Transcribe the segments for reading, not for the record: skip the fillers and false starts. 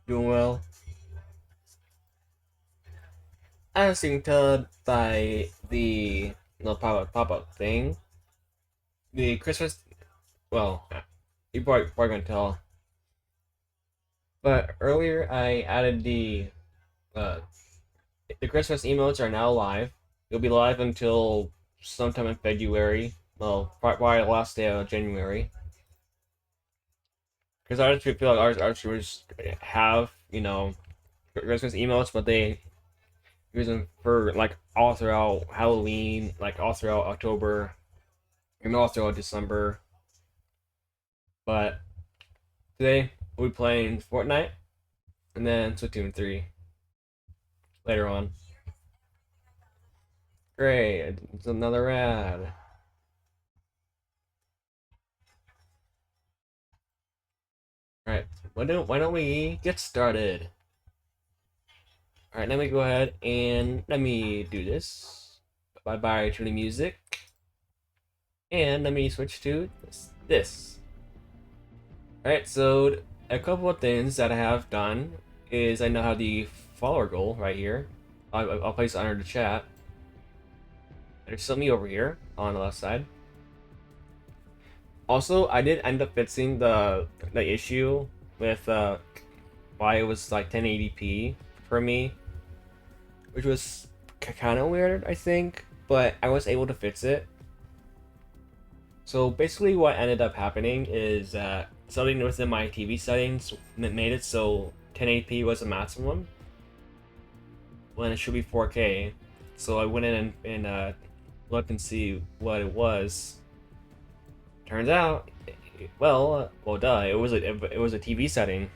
Doing well. I was being told by the no pop up thing. The Christmas. Well, you probably gonna tell. But earlier I added uh the Christmas emotes are now live. It'll be live until sometime in February. Well, probably the last day of January. Because I just feel like our viewers have Christmas emotes, but they use them for like all throughout Halloween, like all throughout October, and all throughout December. But today we'll be playing Fortnite and then Splatoon 3 later on. Great, it's another ad. Alright, why don't we get started? Alright, let me go ahead and let me do this. Bye bye to the music. And let me switch to this. Alright, so a couple of things that I have done is I now have the follower goal right here. I'll place it under the chat. There's still me over here on the left side. Also, I did end up fixing the issue with why it was like 1080p for me, which was kind of weird, I think, but I was able to fix it. So basically, what ended up happening is something within my TV settings made it so 1080p was the maximum when it should be 4K. So I went in and looked and see what it was. Turns out, duh, it was a TV setting.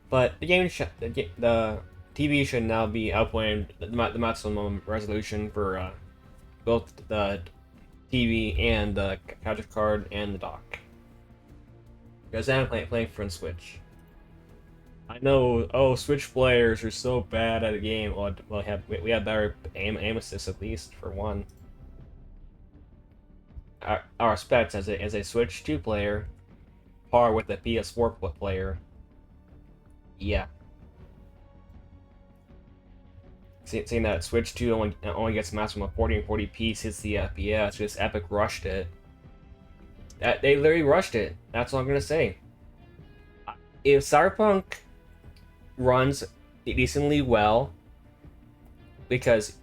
But the TV should now be outputting the maximum resolution for both the TV and the capture card and the dock. Because I'm playing for Switch. I know. Oh, Switch players are so bad at the game. Well, we have better aim assist at least for one. Our specs as a Switch 2 player, par with the PS4 player. Yeah. Saying that Switch 2 only gets maximum 40 and 40p, hits the FPS, just Epic rushed it. They literally rushed it. That's all I'm gonna say. If Cyberpunk runs decently well, because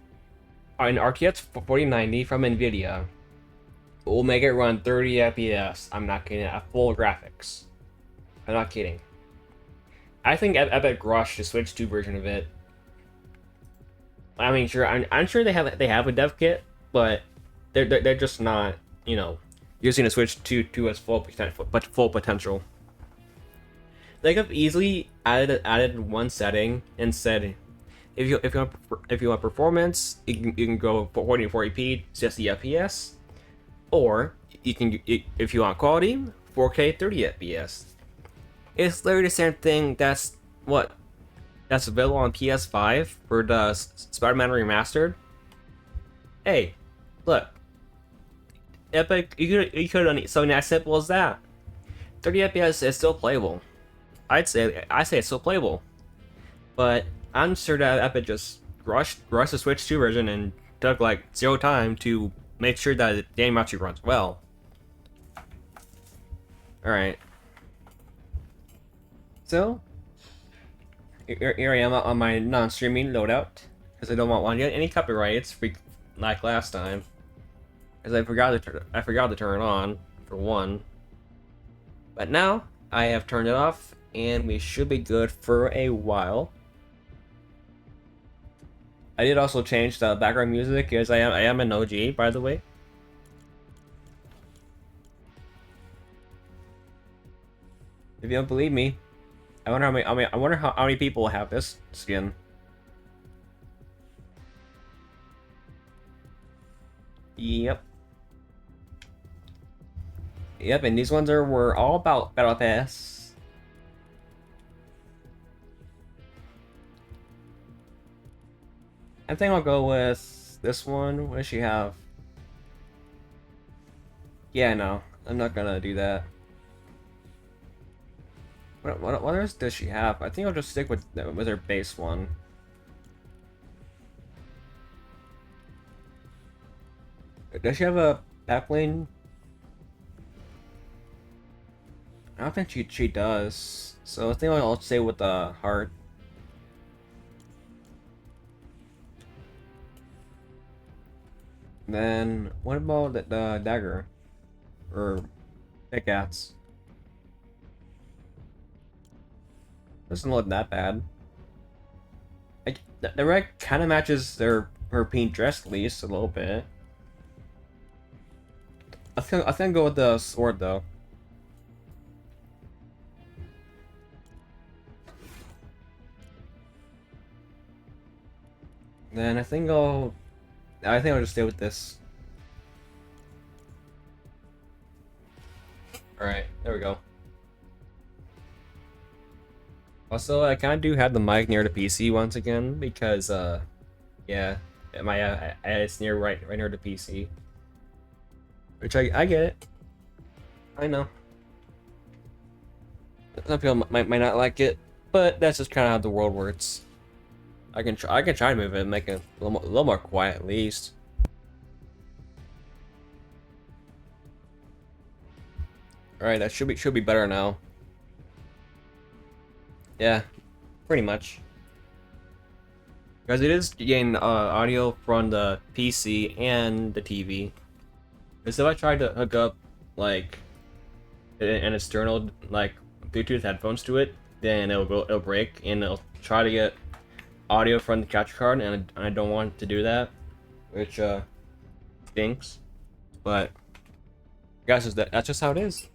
an RTX 4090 from Nvidia will make it run 30 FPS. I'm not kidding. At full graphics. I'm not kidding. I think Epic rushed the Switch 2 version of it. I mean, sure, I'm sure they have a dev kit, but they're just not, using the Switch 2 to its full potential. They could have easily added one setting and said, if you want performance, you can go 40p, just the FPS, or if you want quality, 4K 30 FPS. It's literally the same thing. That's available on PS5 for the Spider-Man Remastered. Hey, look, Epic, you could have done something as simple as that. 30 FPS is still playable. I say it's still playable, but I'm sure that Epic just rushed the Switch 2 version and took like zero time to make sure that the game actually runs well. All right, so here I am on my non-streaming loadout because I don't want to get any copyrights like last time, because I forgot to turn it on for one. But now I have turned it off, and we should be good for a while. I did also change the background music, as I am an OG, by the way. If you don't believe me, I wonder how many people have this skin. Yep. Yep, and these ones were all about Battle Pass. I think I'll go with this one. What does she have? Yeah, no, I'm not gonna do that. What else does she have? I think I'll just stick with her base one. Does she have a backplane? I don't think she does. So I think I'll stay with the heart. Then what about the dagger or pickaxe? Doesn't look that bad. The red kind of matches her pink dress at least a little bit. I think I'll go with the sword though. Then I think I'll just stay with this. All right, there we go. Also, I kind of do have the mic near the PC once again because yeah, it's near right near the PC. Which I get it. I know. Some people might not like it, but that's just kind of how the world works. I can try to move it and make it a little more quiet at least. All right, that should be better now. Yeah, pretty much. Because it is getting audio from the PC and the TV. Because if I try to hook up like an external like Bluetooth headphones to it, then it'll break and it'll try to get audio from the capture card, and I don't want to do that, which stinks. But guys, that's just how it is.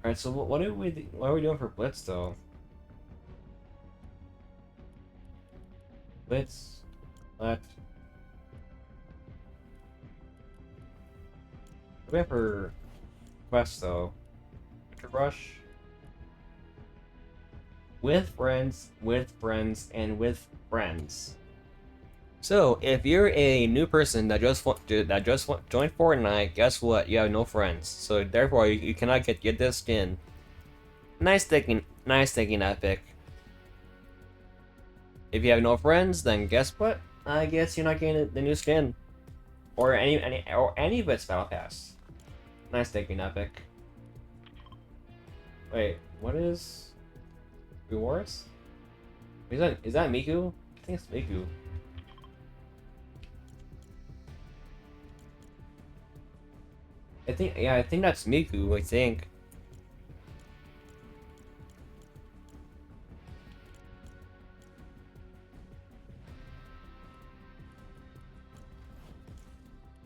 All right, so what are we doing for Blitz though? Blitz, left. What do we have for quest though? Winter Rush. With friends, and with friends. So, if you're a new person that just join Fortnite, guess what? You have no friends. So therefore, you cannot get this skin. Nice thinking, Epic. If you have no friends, then guess what? I guess you're not getting the new skin, or any of its battle pass. Nice thinking, Epic. Wait, what is rewards? Is that Miku? I think it's Miku. I think that's Miku, I think.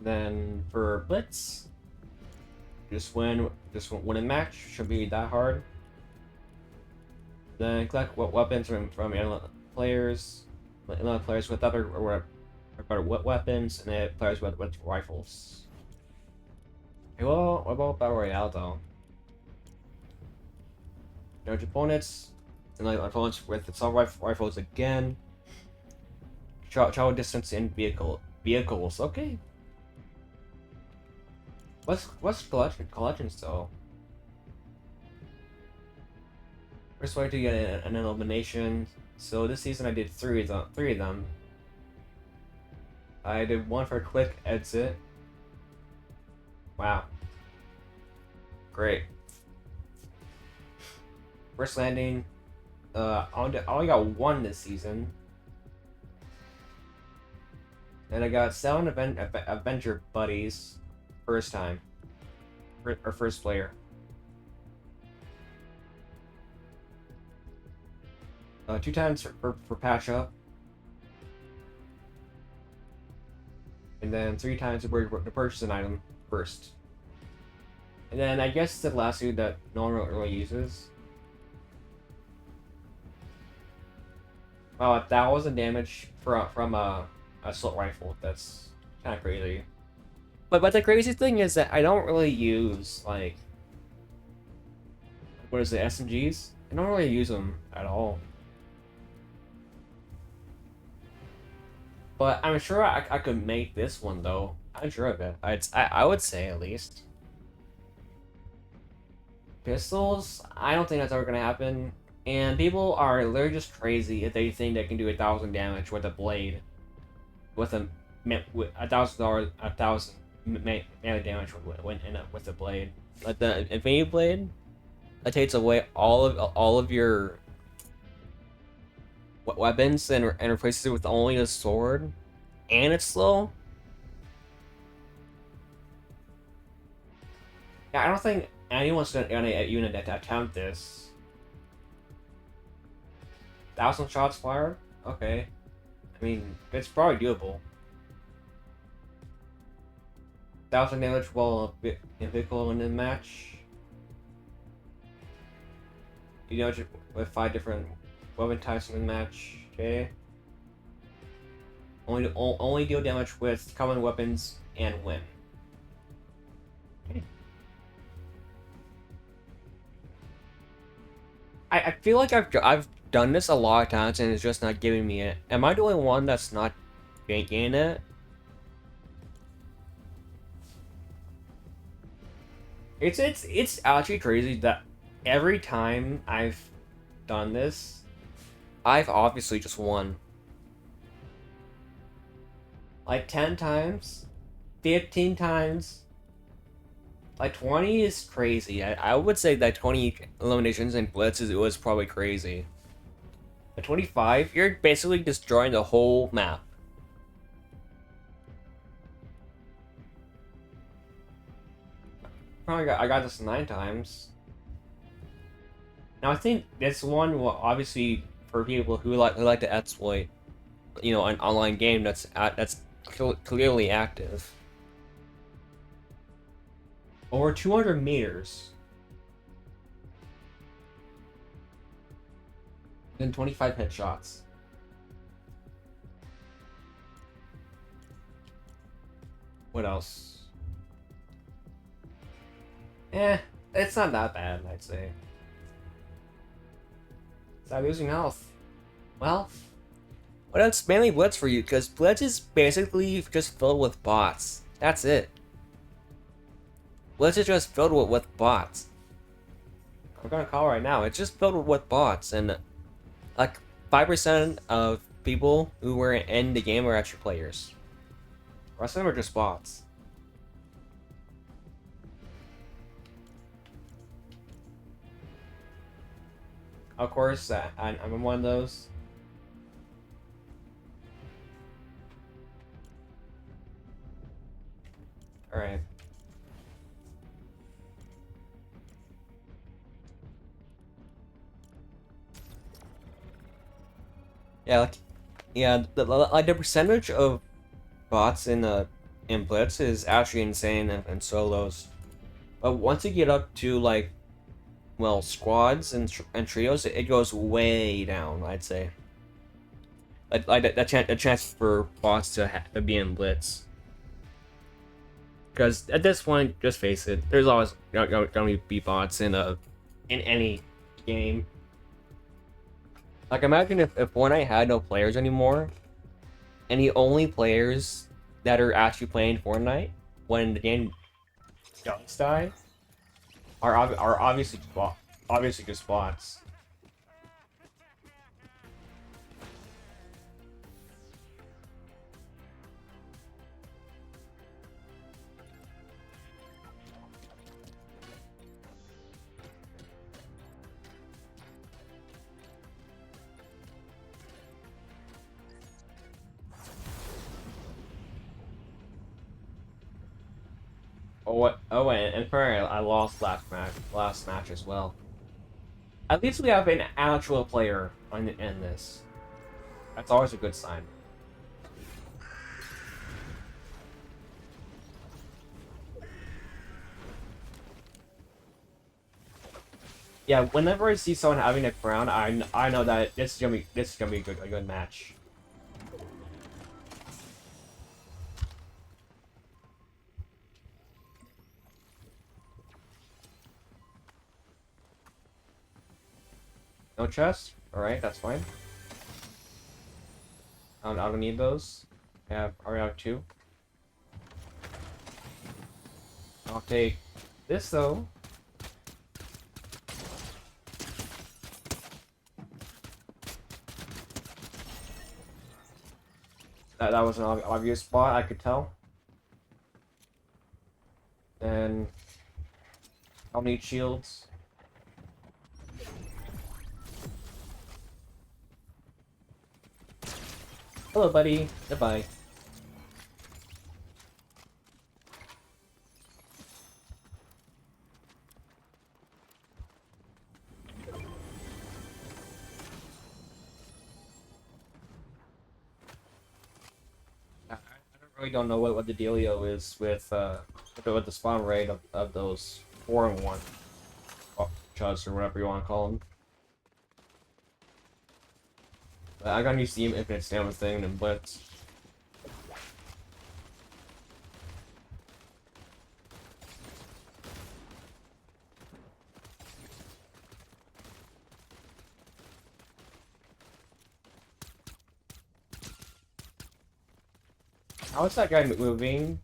Then for Blitz, just win a match, shouldn't be that hard. Then collect weapons from players with other weapons, and then players with rifles. Okay, well, what about Battle Royale though? Damage opponents, and like opponents with assault rifles again. Travel distance in vehicles. Okay. What's collections though? First way to get an elimination. So this season I did three of them. I did one for quick exit. Wow. Great. First landing. I only got one this season. And I got 7 Avenger buddies. First time. Or first player. 2 times for patch up. And then 3 times to purchase an item first. And then I guess the last two that no one really uses. Wow, 1,000 damage from a assault rifle. That's kind of crazy. But the crazy thing is that I don't really use like what is it, SMGs? I don't really use them at all. But I'm sure I could make this one though. I'm sure of it. I would say at least. pistols, I don't think that's ever gonna happen. And people are literally just crazy if they think they can do 1,000 damage with a blade, with with $1,000, 1,000 melee damage with a blade. Like the Infinity Blade, it takes away all of your weapons and replaces it with only a sword, and it's slow. Yeah, I don't think anyone's gonna even attempt this. 1,000 shots fired? Okay. I mean, it's probably doable. 1,000 damage while vehicle in the match. You know, with 5 different weapon types in the match. Okay. Only deal damage with common weapons and win. Okay. I feel like I've done this a lot of times and it's just not giving me it. Am I the only one that's not getting it? It's actually crazy that every time I've done this, I've obviously just won. Like 10 times, 15 times, like 20 is crazy. I would say that 20 eliminations and blitzes, it was probably crazy. At 25, you're basically destroying the whole map. I got this 9 times. Now I think this one will obviously for people who like to exploit, you know, an online game that's clearly active. Over 200 meters. Then 25 headshots. What else? It's not that bad, I'd say. Stop losing health. Well, what else mainly Blitz for you? Because Blitz is basically just filled with bots. That's it. Blitz is just filled with bots. I'm gonna call right now. It's just filled with bots, and like 5% of people who were in the game are actually players. The rest of them are just bots. Of course, I'm one of those. Alright. Yeah, the percentage of bots in Blitz is actually insane in solos. But once you get up to like, well, squads and trios, it goes way down, I'd say. Like the chance for bots to be in Blitz. Because at this point, just face it, there's always gonna be bots in any game. Like imagine if Fortnite had no players anymore, and the only players that are actually playing Fortnite when the game does die are obviously just bots. Oh what? Oh, and apparently I lost last match as well. At least we have an actual player in this. That's always a good sign. Yeah, whenever I see someone having a crown, I know that this is gonna be a good match. No chest? Alright, that's fine. I don't need those. I already have 2. I'll take this though. That was an obvious spot, I could tell. And I'll need shields. Hello, buddy. Goodbye. I really don't know what the dealio is with the spawn rate of those 4-in-1 chuds or whatever you want to call them. But I got used to the infinite stamina thing and blitz. How is that guy moving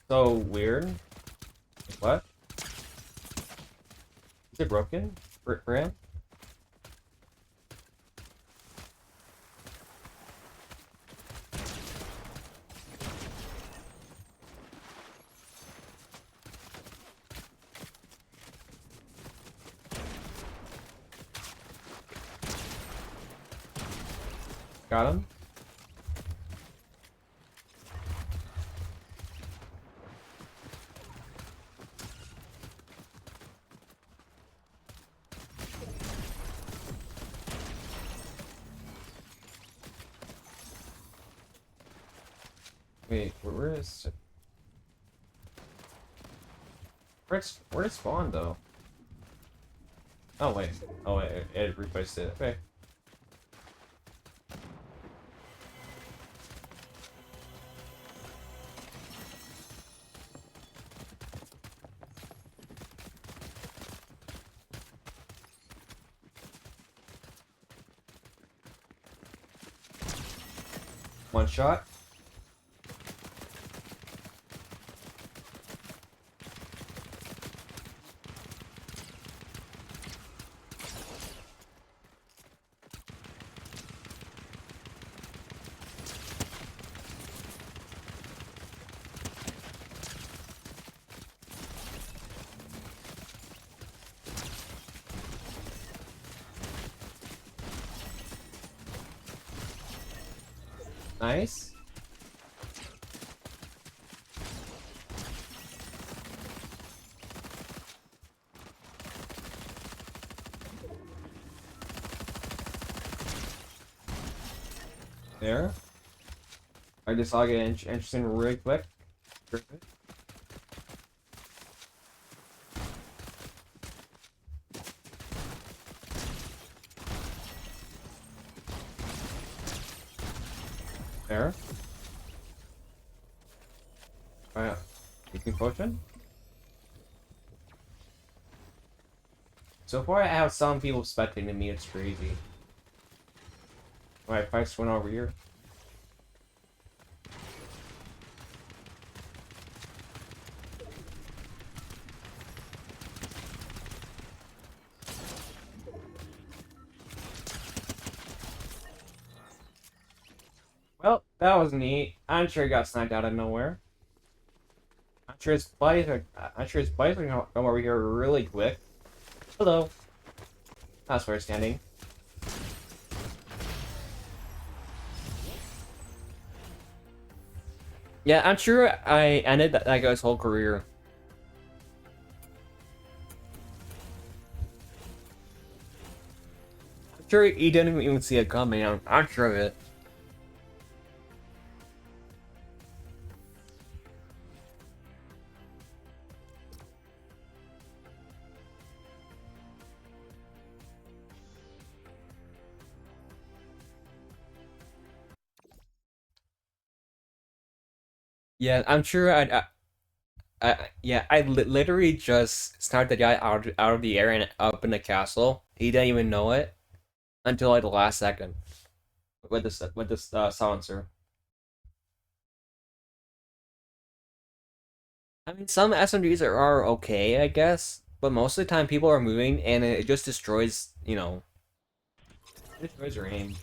so weird? What? Is it broken for him? Got him. Wait, where is it? Where did it spawn though? Oh wait. Oh wait, it replaced it. Okay. One shot. Nice. There. I just saw get interesting really quick. There. Oh yeah. Taking potion. So far I have some people spectating me, it's crazy. Alright, fights went over here. Well, that was neat. I'm sure he got sniped out of nowhere. I'm sure his buddies are gonna come over here really quick. Hello. That's where it's standing. Yeah, I'm sure I ended that guy's whole career. I'm sure he didn't even see it coming. I'm sure of it. Yeah, I'm sure yeah, I literally just sniped the guy out of the air and up in the castle. He didn't even know it until like the last second with this silencer. I mean, some SMGs are okay, I guess, but most of the time people are moving and it just destroys, it destroys your aim.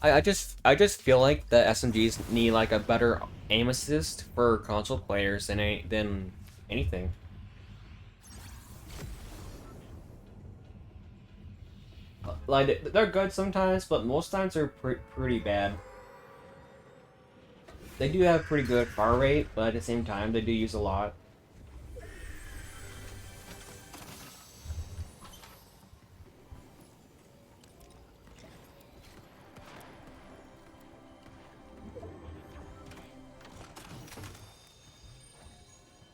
I just feel like the SMGs need like a better aim assist for console players than anything. Like they're good sometimes, but most times they're pretty bad. They do have pretty good fire rate, but at the same time they do use a lot.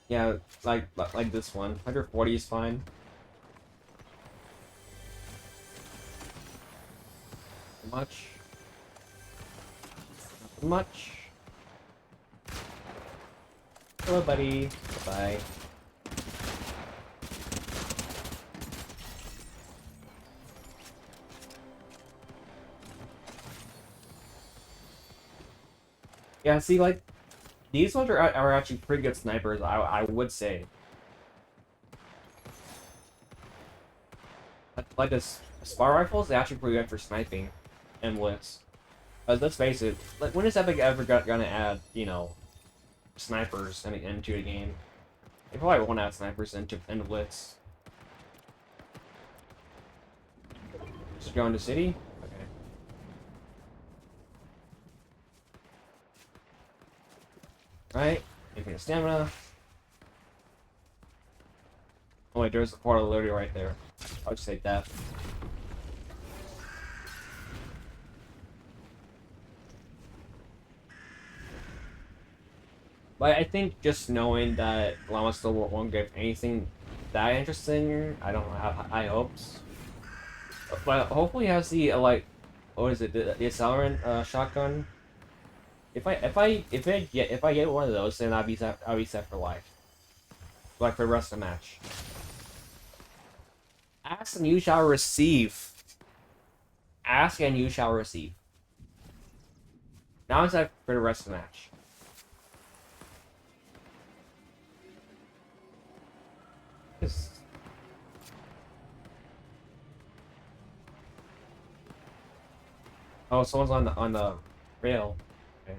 Yeah, like this one. 140 is fine. Much. Not much. Hello, buddy. Bye. Yeah, see, like, these ones are actually pretty good snipers, I would say. Like, this spar rifles, they're actually pretty good for sniping and blitz. Let's face it, like, when is Epic ever gonna add, you know, snipers into a game? They probably won't add snipers into blitz. Just go into city? Okay. Alright, infinite stamina. Oh wait, there's a portal literally right there. I'll just say death. But I think just knowing that Llama still won't give anything that interesting, I don't have high hopes. But hopefully he has the like, what is it? The accelerant shotgun. If I get one of those, then I'll be set for life. Like for the rest of the match. Ask and you shall receive. Ask and you shall receive. Now it's set for the rest of the match. Oh, someone's on the rail. Okay.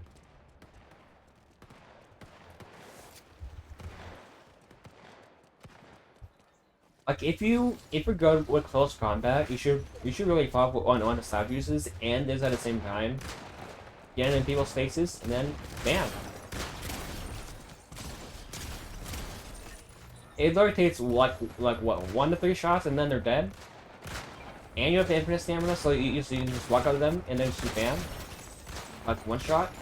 Like if you're good with close combat, you should really pop on the side uses and this at the same time. Get in people's faces and then bam. It literally takes like what 1 to 3 shots and then they're dead. And you have infinite stamina, so you just walk out of them and then just bam. Like 1 shot.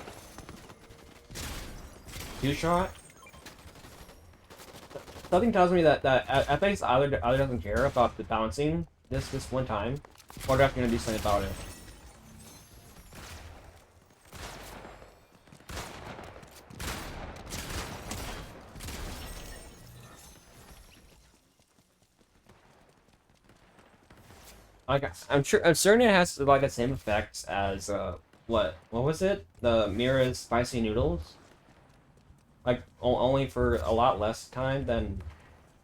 2 shot. Something tells me that Epic's either doesn't care about the bouncing this one time, or they're gonna do something about it. Like I'm certain it has like the same effects as what was it? The Mira's spicy noodles. Like only for a lot less time than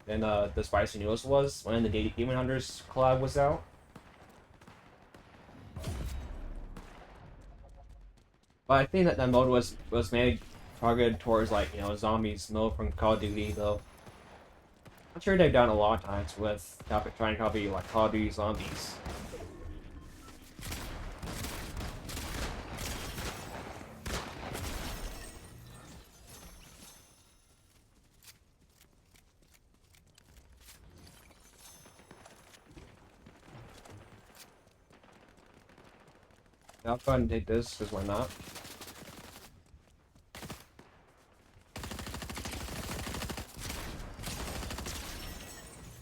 the spicy noodles was when the Demon Hunters collab was out. But I think that mode was made targeted towards like zombies mode from Call of Duty though. I'm sure they've done a lot of times with trying to copy like Call of Duty zombies. I'll go ahead and take this because why not?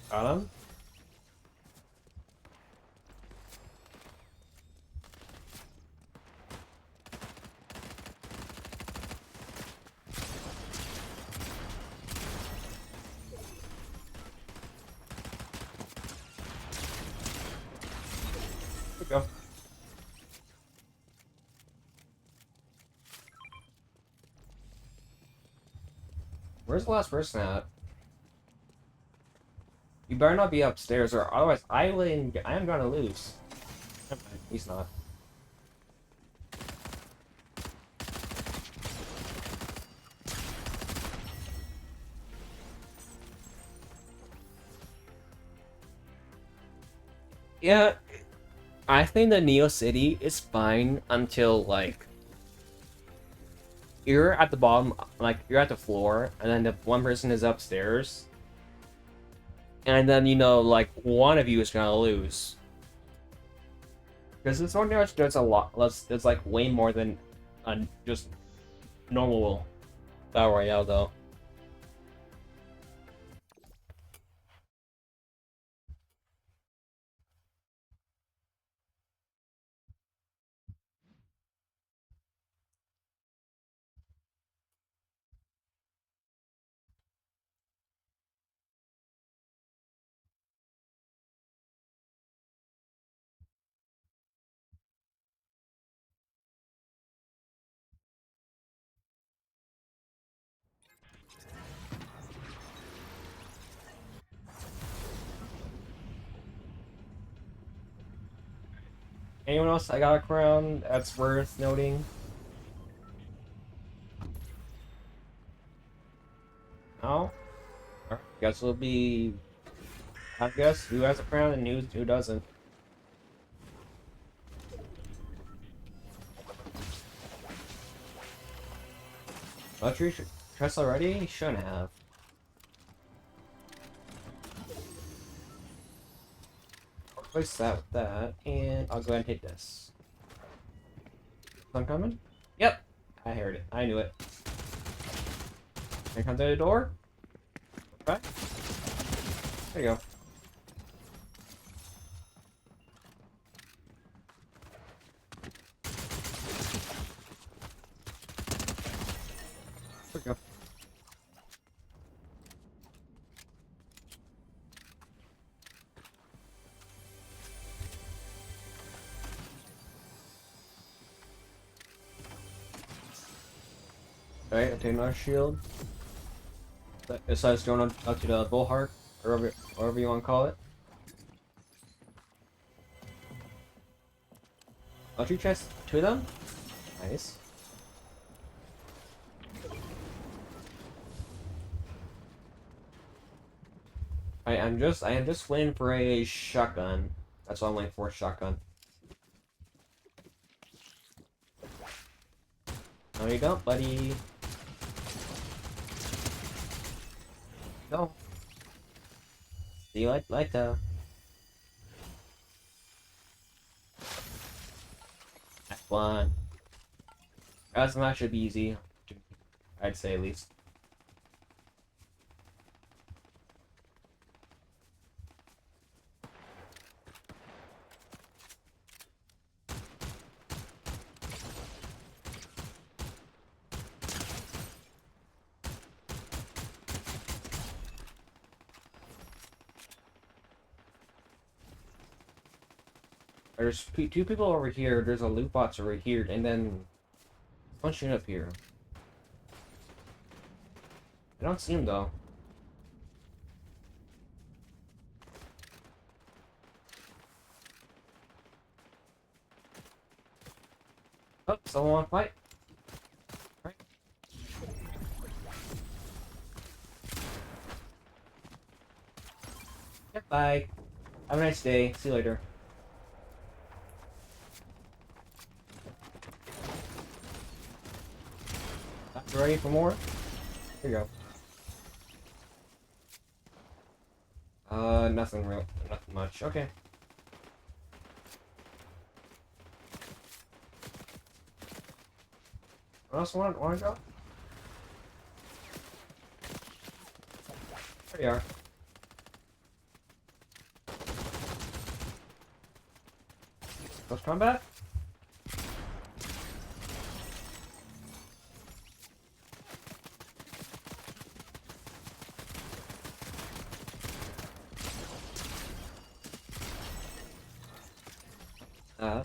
Got him. There we go. Where's the last person at? You better not be upstairs, or otherwise I am gonna lose. He's not. Yeah, I think the Neo City is fine until like you're at the bottom, like you're at the floor, and then the one person is upstairs, and then you know like one of you is gonna lose. Because this Fortnite there's a lot less. There's like way more than just normal Battle Royale though. Anyone else I got a crown that's worth noting? No? Alright, guess it'll be. I guess who has a crown and who doesn't. Luxury chest already? Shouldn't have. Replace that with that, and I'll go ahead and hit this. I'm coming? Yep! I heard it. I knew it. Can I come through the door? Okay. There you go. There we go. Alright, I'll take another shield. Besides going up to the bullheart, or whatever you want to call it. Luxury chest, two of them? Nice. I am just waiting for a shotgun. That's all I'm waiting for, a shotgun. No, you don't, buddy. No. See you later. Act one. That's not should be easy. I'd say at least. There's two people over here. There's a loot box over here, and then punching up here. I don't see him though. Oh, someone want to fight? All right. Yeah, bye. Have a nice day. See you later. You ready for more? Here you go. Nothing real, nothing much. Okay. What else want to go? There you are. Close combat? Uh.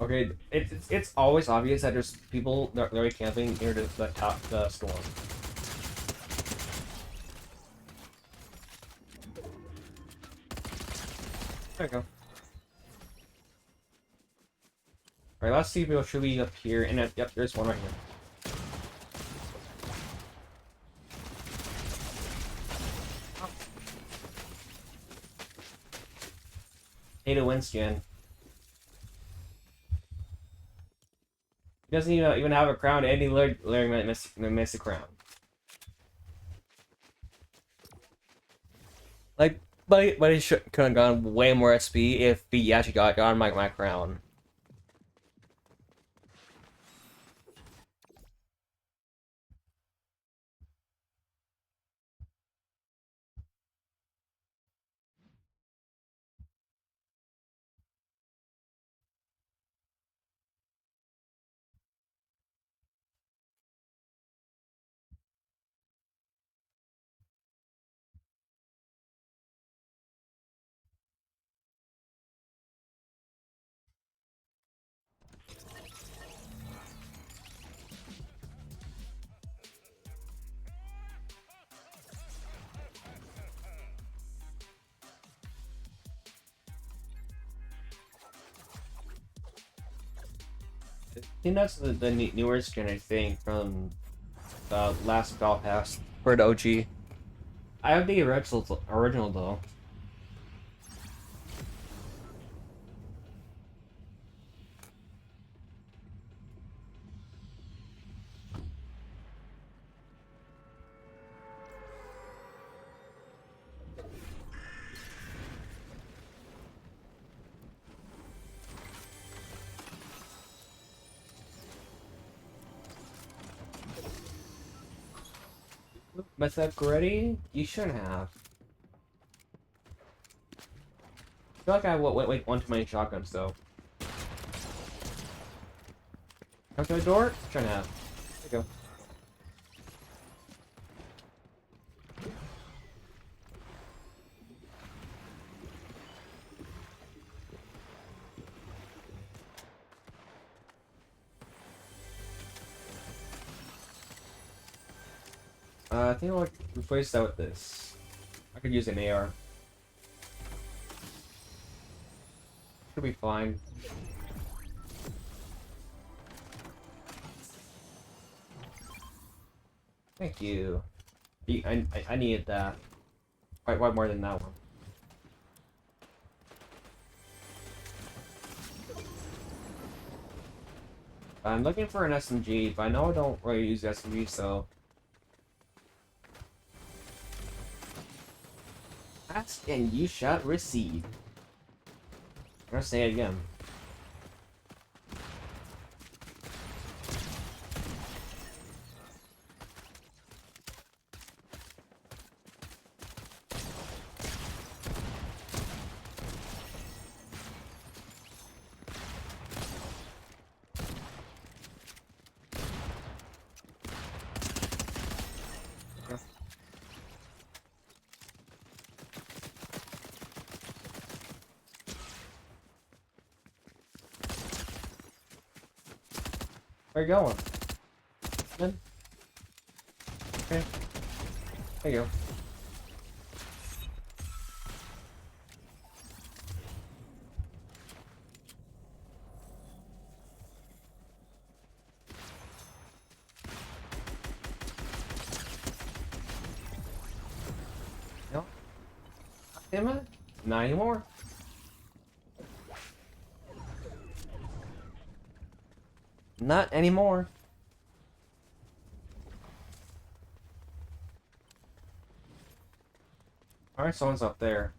Okay, it's always obvious that there's people that are camping near the top the storm. There you go. Alright, let's see if it'll should be up here. And yep, there's one right here. Hate a win skin. He doesn't even have a crown, and he literally miss a crown. Like, but he could have gone way more XP if he actually got my crown. I think that's the newer skin, I think, from the last Battle Pass for the OG. I have the original though. Mess up already? You shouldn't have. I feel like I went one too many shotguns though. Come to the door? Shouldn't have. There you go. I think I'll replace that with this. I could use an AR. Should be fine. Thank you. I needed that. Quite more than that one. I'm looking for an SMG, but I know I don't really use SMG, so... Ask and you shall receive. I'm gonna say it again. Where you going? Then? Okay. There you go. No? Am I? Not anymore. Not anymore. Alright, someone's up there.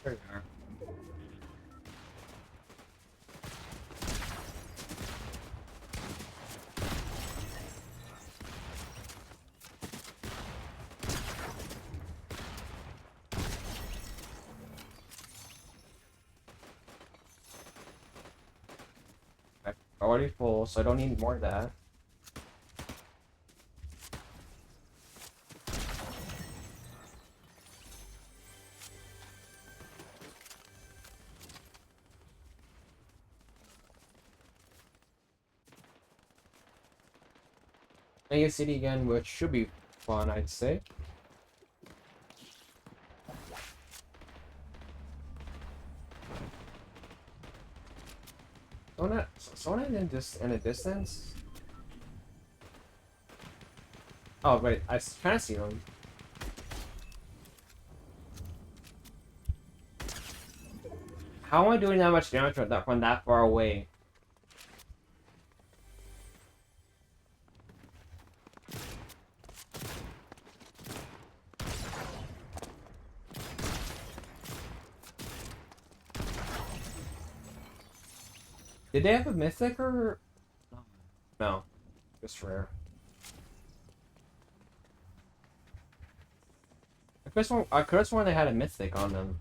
There you are. Already full, so I don't need more of that. Mega City again, which should be fun, I'd say. someone in the distance. Oh wait, I kind of see them. How am I doing that much damage from that far away? Did they have a mythic or no? Just rare. I could have sworn they had a mythic on them.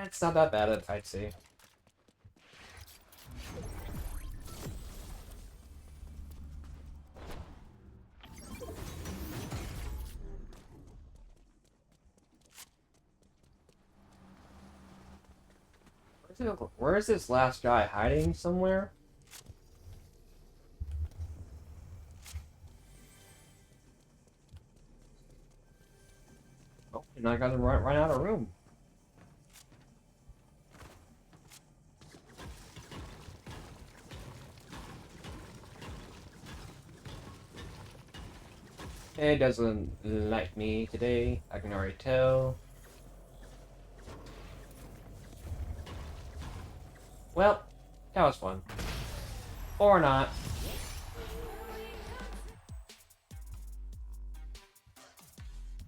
It's not that bad, I'd say. Where is this last guy? Hiding somewhere? Oh, and I got to run out of room. It doesn't like me today, I can already tell. Well, that was fun. Or not.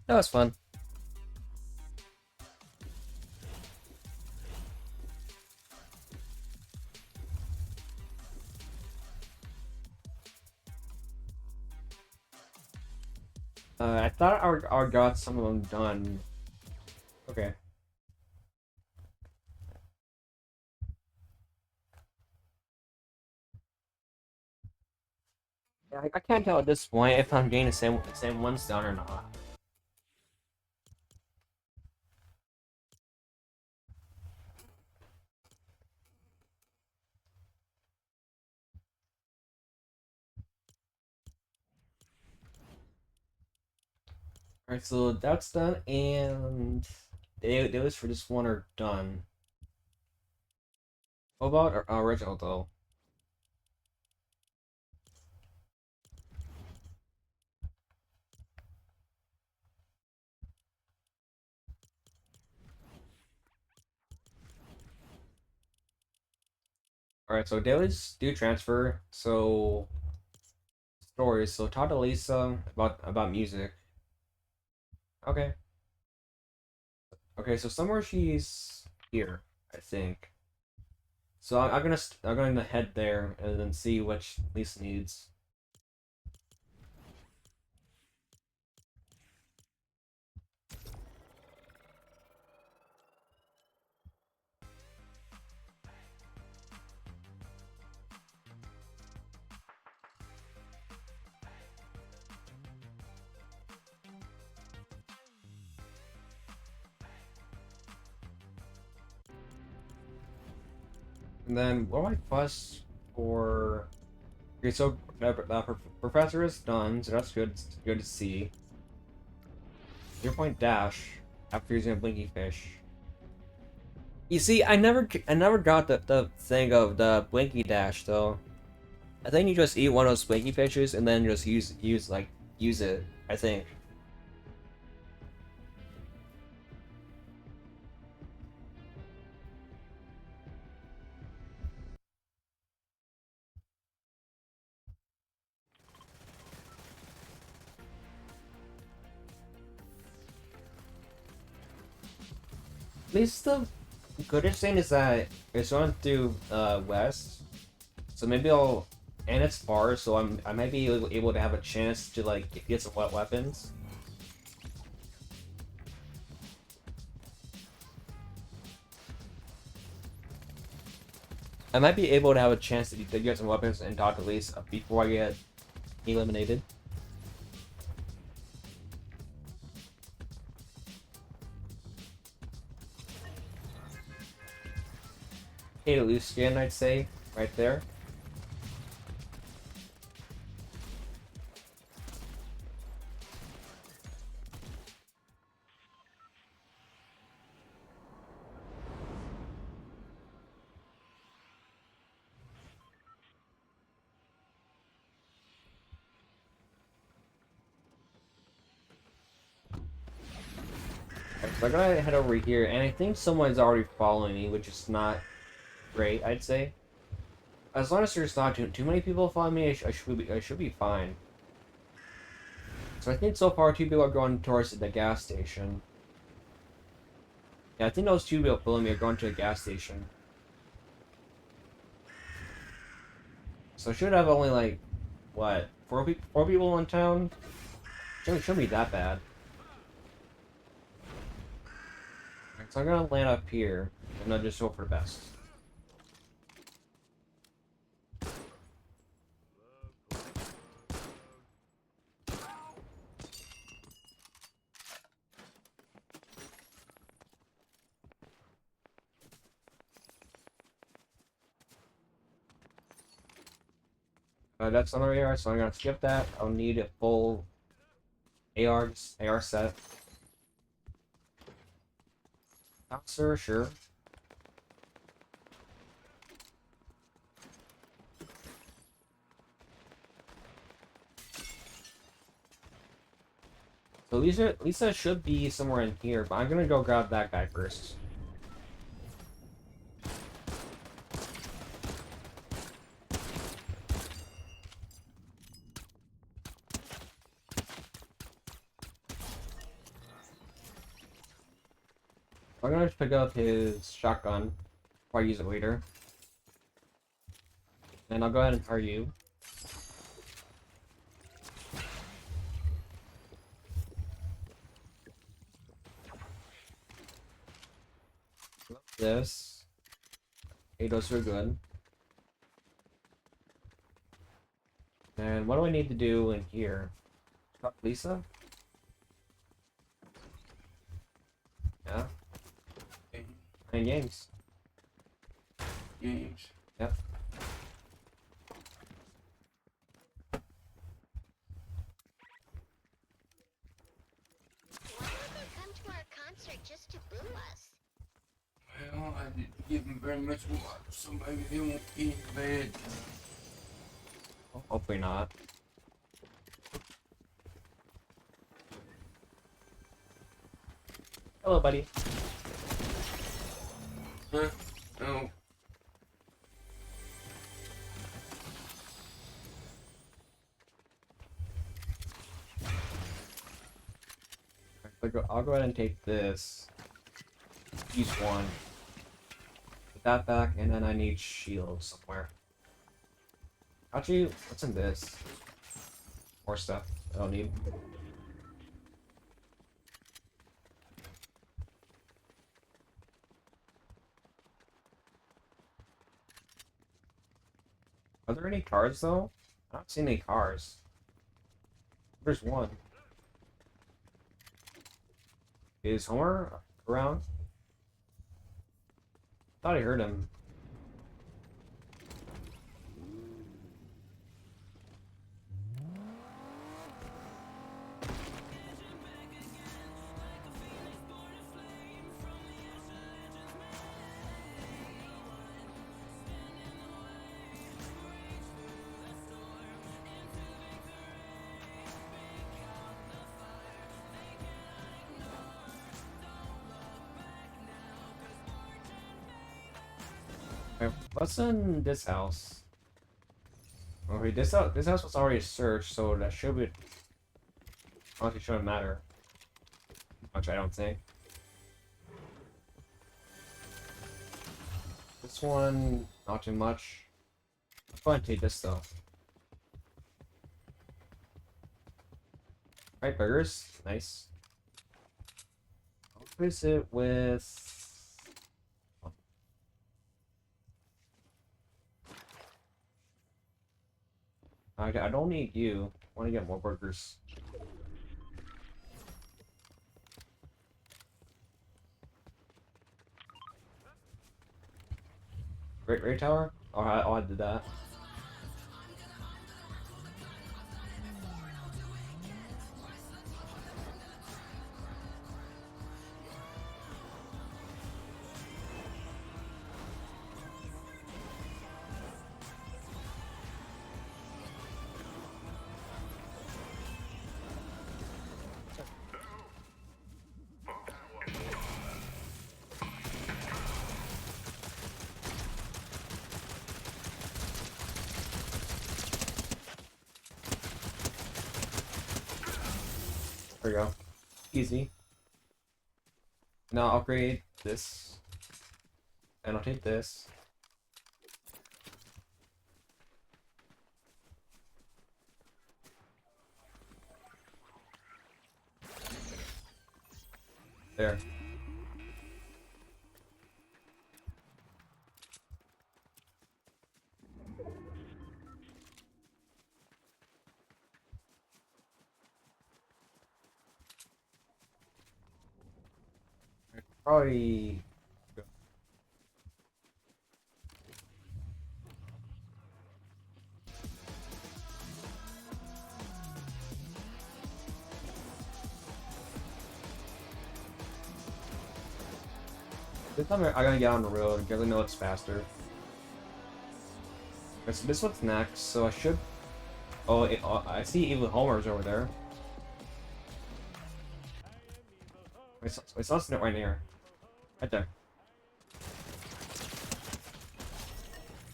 That was fun. I thought I got some of them done. Okay. Yeah, I can't tell at this point if I'm getting the same ones done or not. Alright, so that's done, and those for this one are done. What about our original though? Alright, so dailies do transfer. So stories. So talk to Lisa about music. Okay. Okay, so somewhere she's here, I think. So I'm gonna head there and then see what Lisa needs. And then what do I fuss for? Okay, so professor is done, so that's good. It's good to see. 0-point dash after using a blinky fish. You see, I never got the thing of the blinky dash though. I think you just eat one of those blinky fishes and then just use it. I think. At least the goodest thing is that it's going through west, so maybe I'll and it's far, so I might be able to have a chance to like get some weapons. I might be able to have a chance to get some weapons and talk to Lisa before I get eliminated. Hey, loose skin, I'd say, right there. So I gotta head over here, and I think someone's already following me, which is not great, I'd say. As long as there's not too many people following me, I should be fine. So I think so far 2 people are going towards the gas station. Yeah, I think those 2 people following me are going to the gas station. So I should have only like, what, 4 people in town? Shouldn't be that bad. Right, so I'm gonna land up here, and I'll just hope for the best. That's another AR, so I'm gonna skip that. I'll need a full AR set. Sir, sure. So Lisa should be somewhere in here, but I'm gonna go grab that guy first. I'm gonna pick up his shotgun before I use it later. And I'll go ahead and hire you. This. Hey, those are good. And what do I need to do in here? Talk to Lisa? Yeah. Playing games. Games. Yep. Why would they come to our concert just to boo us? Well, I didn't give them very much water, so maybe they won't be in bed. Hopefully not. Hello, buddy. Huh? No. I'll go ahead and take this. Use one. Put that back, and then I need shields somewhere. Actually, what's in this? More stuff I don't need. Are there any cars, though? I don't see any cars. There's one. Is Homer around? Thought I heard him. What's in this house? Okay, this house was already searched, so that should be honestly shouldn't matter much, I don't think. This one, not too much. Let's go ahead and take this though. Right, burgers, nice. I'll visit with. I don't need you. I want to get more burgers. Great tower? Alright, I'll do that. There we go. Easy. Now I'll upgrade this. And I'll take this. There. Probably. This time I'm gonna get on the road because I know it's faster. Okay, so this one's next, so I should. Oh, I see Evil Homer's over there. It's not right here. Right there.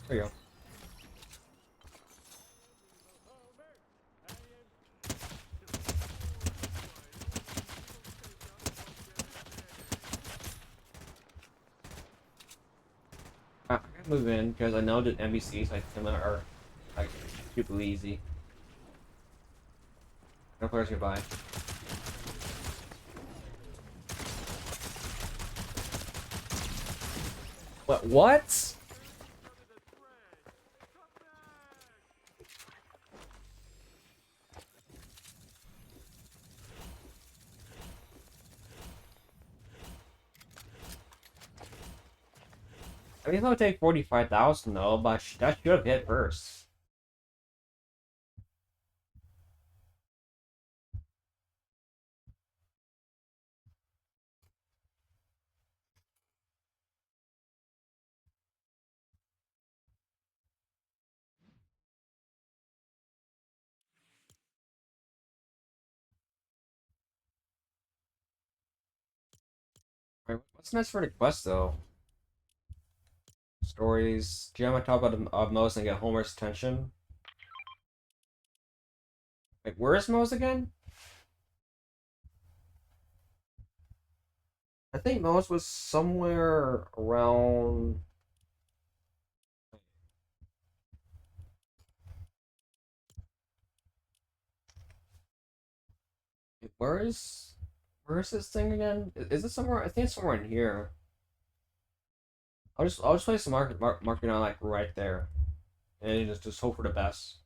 There you go. I gotta move in because I know that NPCs like them are like super easy. No players nearby. What? I mean, it would take 45,000 though, but that should have hit first. Alright, what's next for the quest though? Stories. Jam on top of Mose and get Homer's attention. Wait, where is Mose again? I think Mose was somewhere around. Wait, where is this thing again? Is it somewhere? I think it's somewhere in here. I'll just place the marking on like right there, and just hope for the best.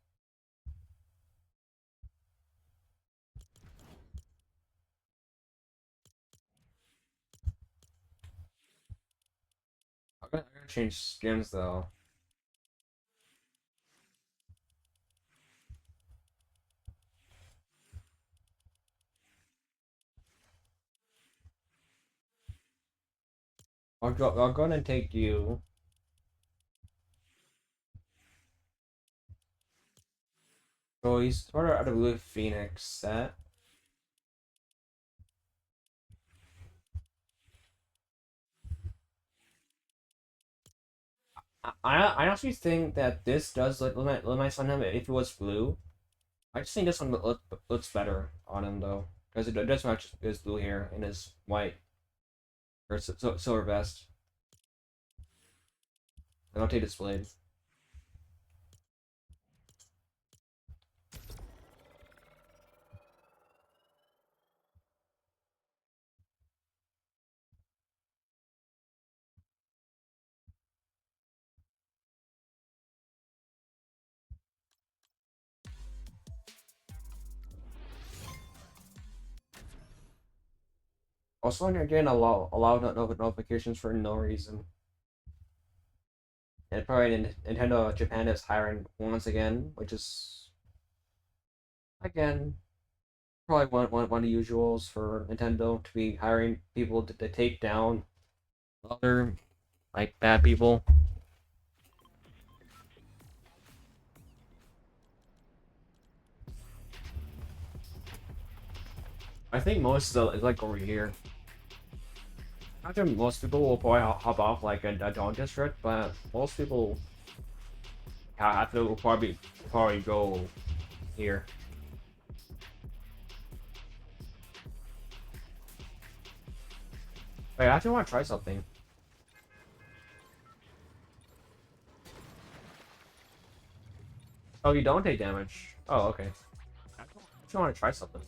I'm gonna change skins though. I'll go ahead and take you. So he's sort of out of Blue Phoenix set. I actually think that this does let my son have it if it was blue. I just think this one looks better on him though, because it does match his blue hair and his white or silver vest. And I'll take this blade. Also, when you're getting allow notifications for no reason. And probably Nintendo Japan is hiring once again, which is again probably one of the usuals for Nintendo to be hiring people to take down other like bad people. I think most of is like over here. Imagine most people will probably hop off like a dog district, but most people have to probably go here. Wait, I actually want to try something. Oh, you don't take damage. Oh, okay. I actually want to try something.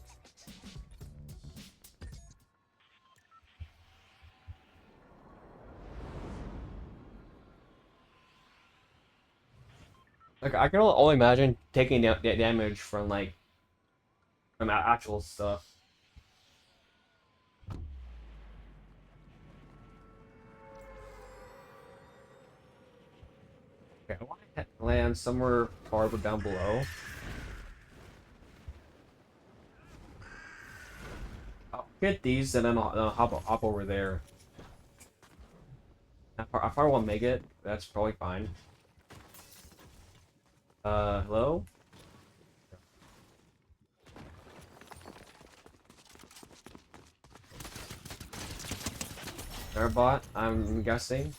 Like, I can only imagine taking damage from, like, from actual stuff. Okay, I want to land somewhere farther down below. I'll get these and then I'll hop over there. I probably won't make it. That's probably fine. Hello? Airbot, I'm guessing.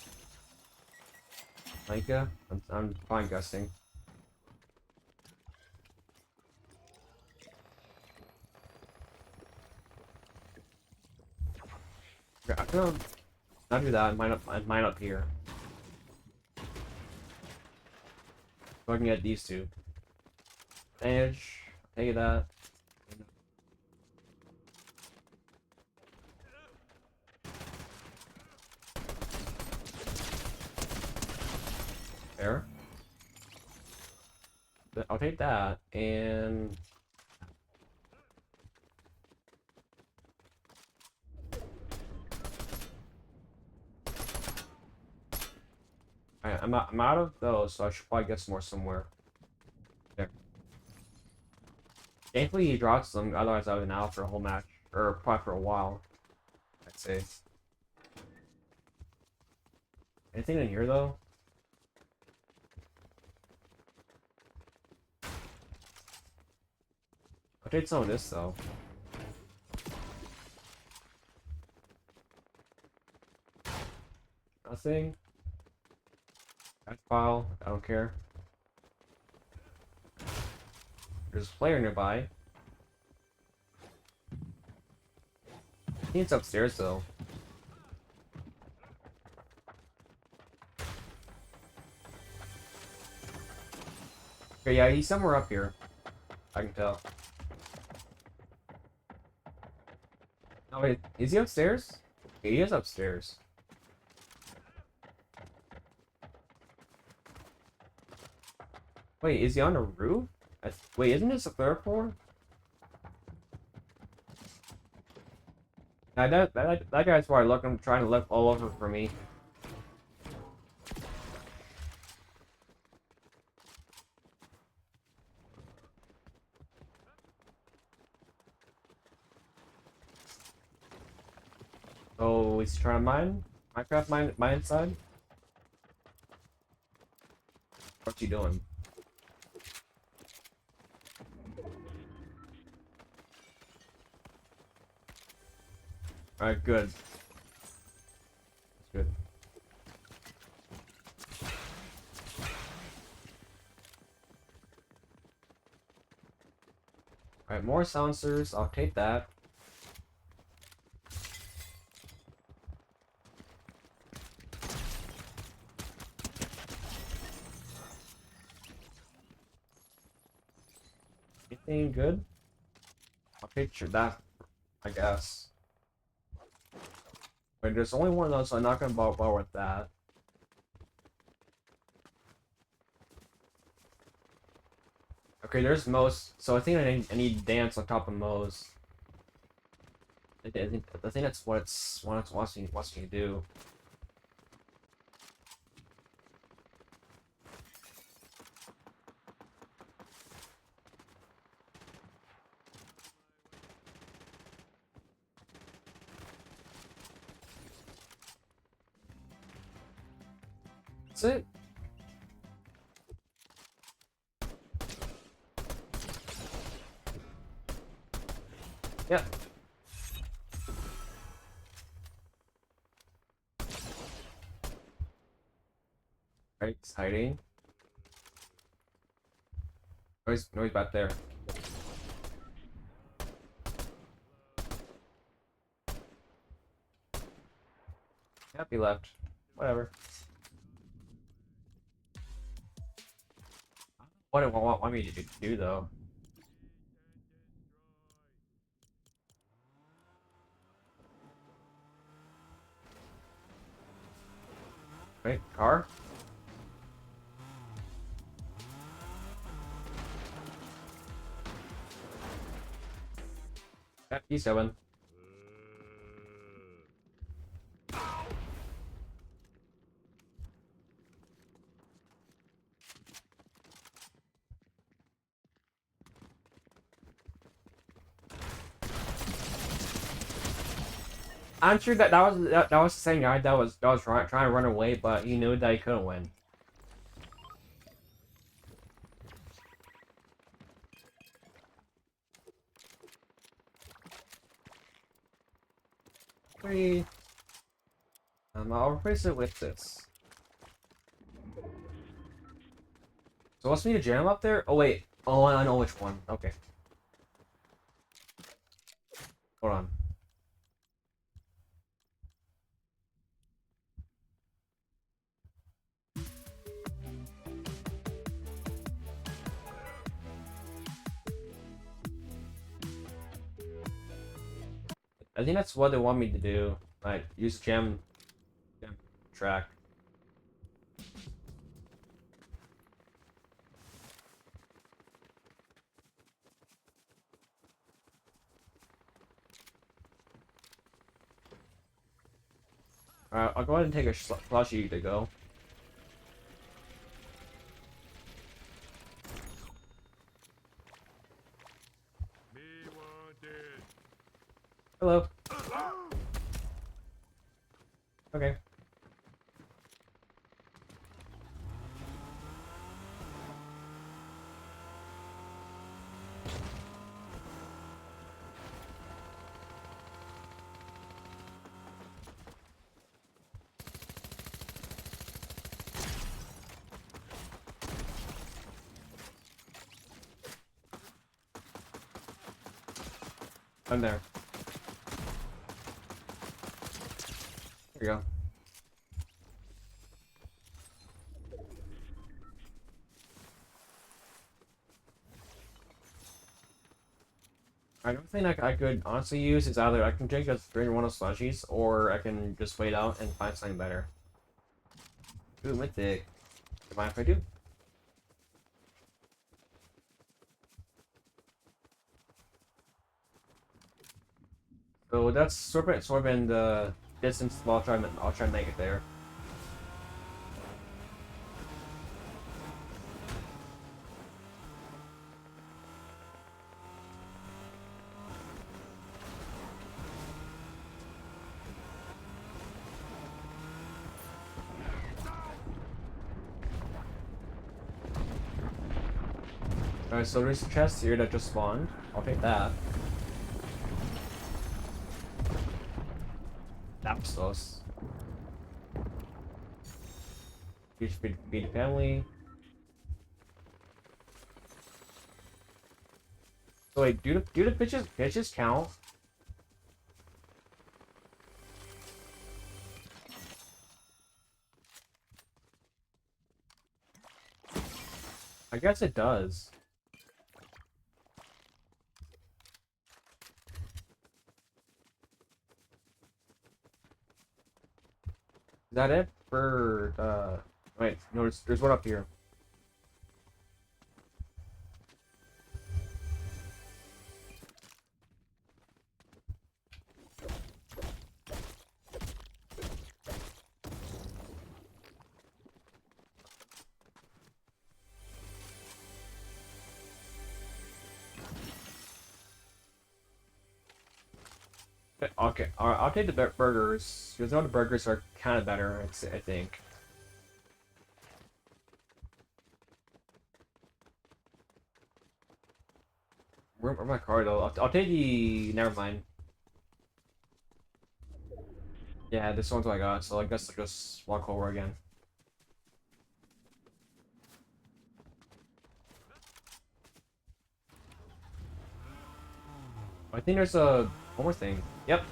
Micah? I'm fine guessing. Okay, I'm gonna not do that. Mine up here. So I can get these two. Edge. Take that. There. I'll take that and. Alright, I'm out of those, so I should probably get some more somewhere. There. Thankfully he dropped some, otherwise I would have been out for a whole match. Or probably for a while. I'd say. Anything in here though? I'll take some of this though. Nothing. That file, I don't care. There's a player nearby. I think it's upstairs though. Okay, yeah, he's somewhere up here. I can tell. Oh wait, is he upstairs? Okay, he is upstairs. Wait, is he on the roof? Wait, isn't this a third floor? Nah, that guy's probably looking, trying to look all over for me. Oh, he's trying to mine? Minecraft mine inside? What's he doing? Alright, good. That's good. Alright, more silencers. I'll take that. Anything good? I'll picture that, I guess. Wait, there's only one of those, so I'm not gonna bother with that. Okay, there's Mo's, so I think I need dance on top of Mo's. I think that's what it's wants me to do. That's it. Yeah. Right, it's hiding. Noise back there. Happy left. Whatever. What do I want me to do though? Wait, car? Yeah, he's going. I'm sure that was the same guy that was trying to run away, but he knew that he couldn't win. I'll replace it with this. So what's me to jam up there? Oh wait. Oh, I know which one. Okay. Hold on. I think that's what they want me to do. Like use jam track. Alright, I'll go ahead and take a slushy to go. Hello. Okay. I'm there. There we go. I don't think I could honestly use is either I can drink one of slushies or I can just wait out and find something better. Ooh, mythic. Do you mind if I do? So that's sort of in the distance. I'll try and make it there. Alright, so there's a chest here that just spawned. I'll take that. That was close. You should feed the family. So wait, do the bitches count? I guess it does. Is that it for wait, no, there's one up here. Okay, alright, I'll take the burgers. Because the burgers are kind of better, I think. Where's my car though? I'll take the. Never mind. Yeah, this one's what I got, so I guess I'll just walk over again. I think there's one more thing. Yep.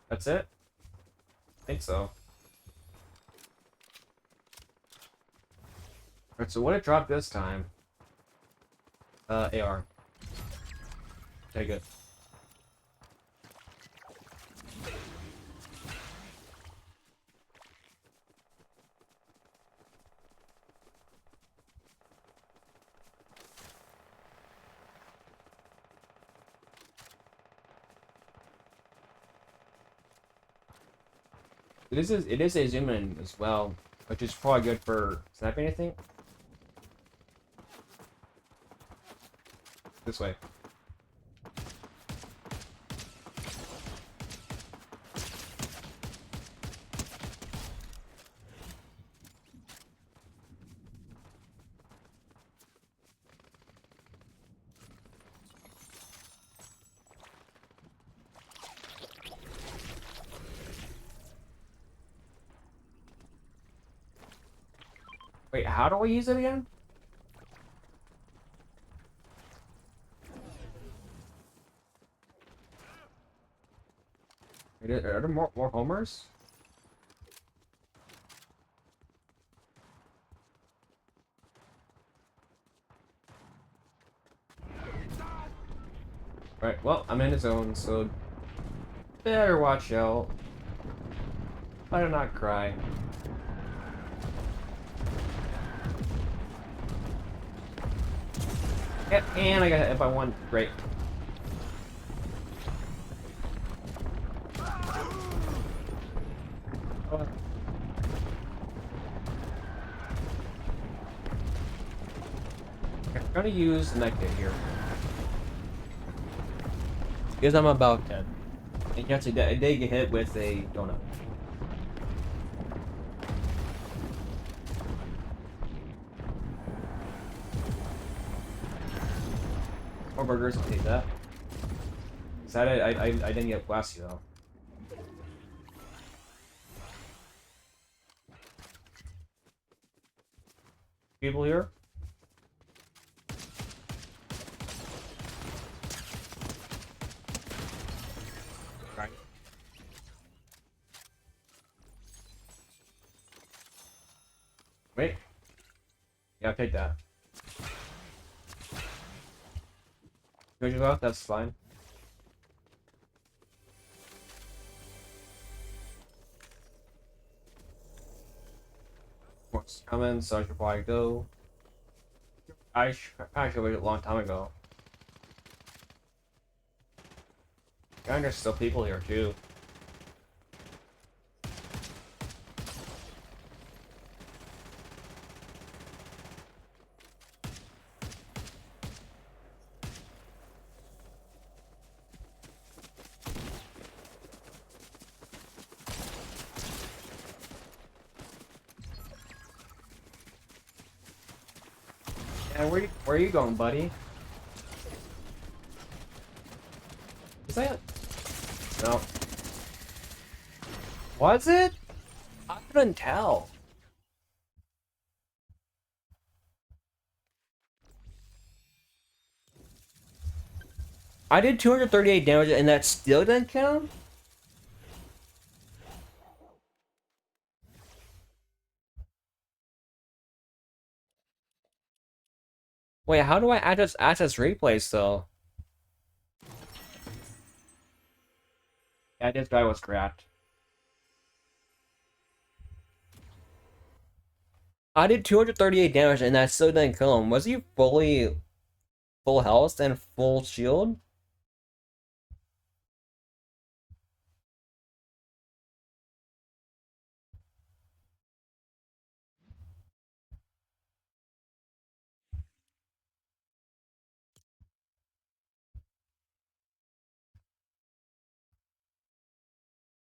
That's it? I think so. Alright, so what it dropped this time? AR. Take it. It is a zoom in as well, which is probably good for sniping, I think. This way. Wait, how do I use it again? Are there more homers? Right, well, I'm in the zone, so better watch out. Better not cry. Yep, and I got hit by one. Great. Oh. Okay, I'm gonna use Nectar here. Because I'm about dead. And yes, I did get hit with a donut. More burgers, I'll take that. Sad I didn't get blasted though. People here? Right. Wait. Yeah, I'll take that. Good you go, that's fine. What's coming, so I should probably go. I should wait a long time ago. And there's still people here too. And where are you going, buddy? Is that? No. Was it? I couldn't tell. I did 238 damage and that still didn't count? Wait, how do I access replays though? Yeah, this guy was scrapped. I did 238 damage and that still didn't kill him. Was he fully full health and full shield?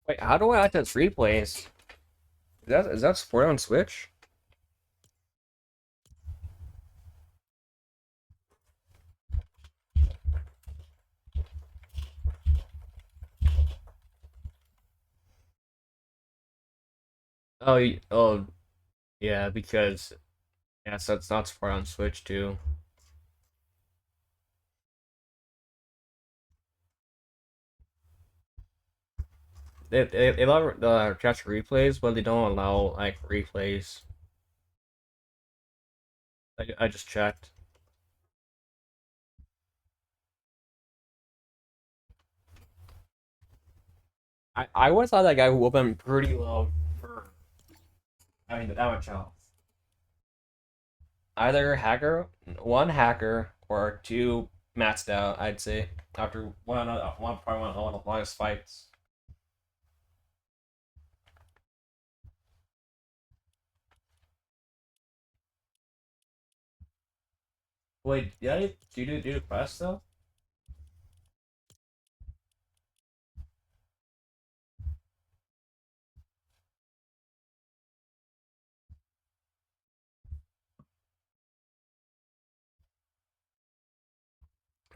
Wait, how do I access replays? Is that support on Switch? Oh, oh, yeah, because yeah, so it's not support on Switch too. they allow catch replays, but they don't allow like replays. I just checked. I always thought that guy would been pretty low for having that much health. Either hacker, one hacker, or two maxed out. I'd say after one probably one of the longest fights. Wait, yeah, do the quest though?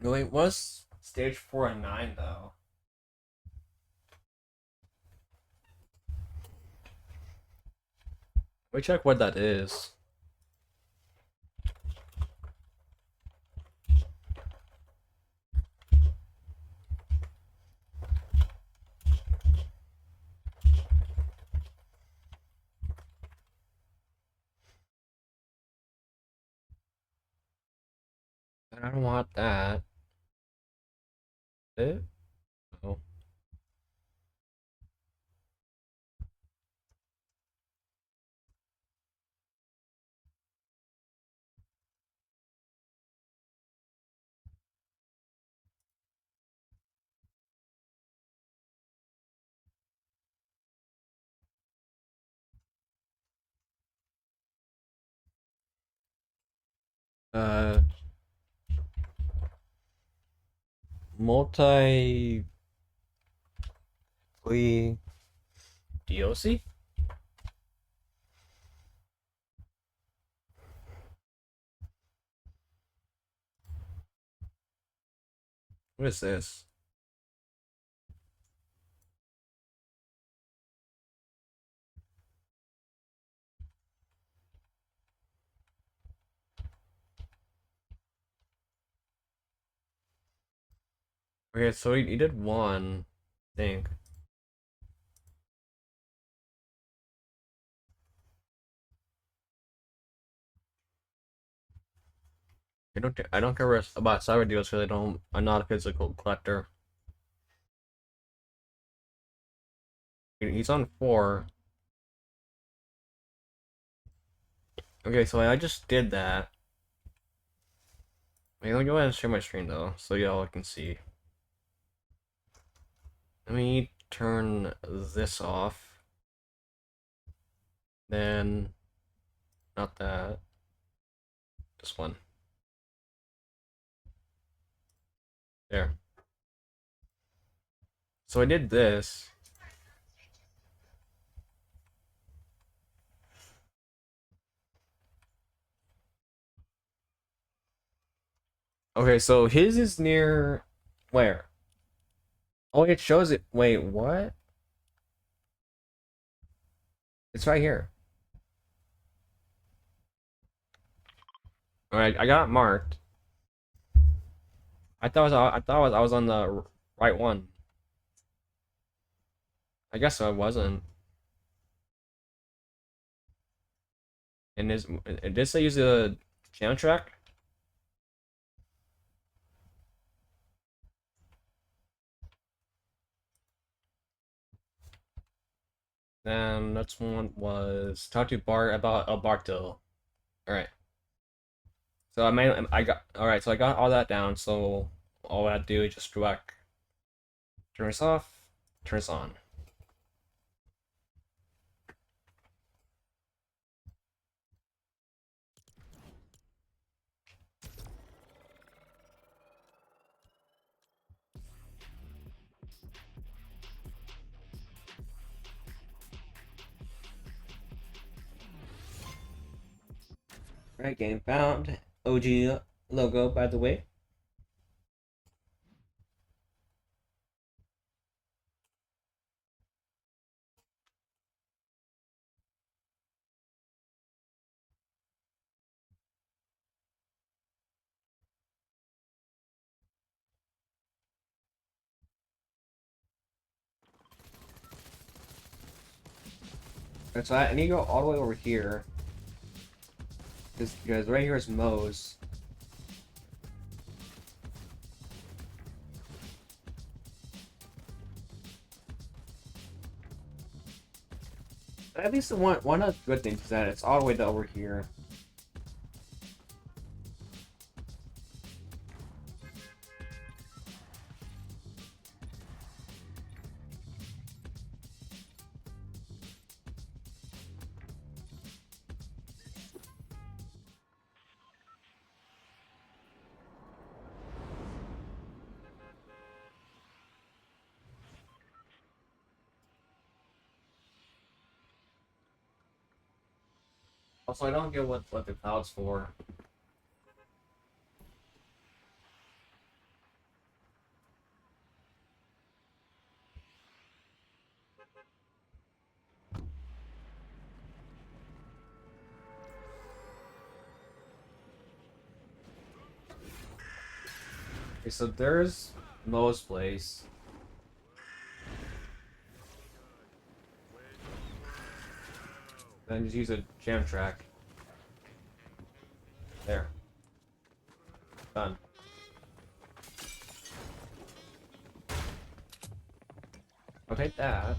Wait, what's stage 4 and 9 though? Let me check what that is. I don't want that. It? Oh. Uh, multi DLC? What is this? Okay, so he did one thing. I don't care about cyber deals because I'm not a physical collector. He's on 4. Okay, so I just did that. Wait, let me go ahead and share my screen though, so y'all can see. Let me turn this off. Then, not that. This one. There. So I did this. Okay, so his is near where? Oh, it shows it. Wait, what? It's right here. All right, I got it marked. I was on the right one. I guess I wasn't. And did this say use the channel track? Then that's one was talk to Bart about El Barto. All right. So I got all right. So I got all that down. So all I do is just direct turn this off, turn this on. All right, game found. OG logo, by the way. Alright, so I need to go all the way over here. Because right here is Moe's. At least one of the good things is that it's all the way to over here. Also, I don't get what the cloud's for. Okay, so there's Moe's place. Then just use a jam track. There. Done. I'll take that.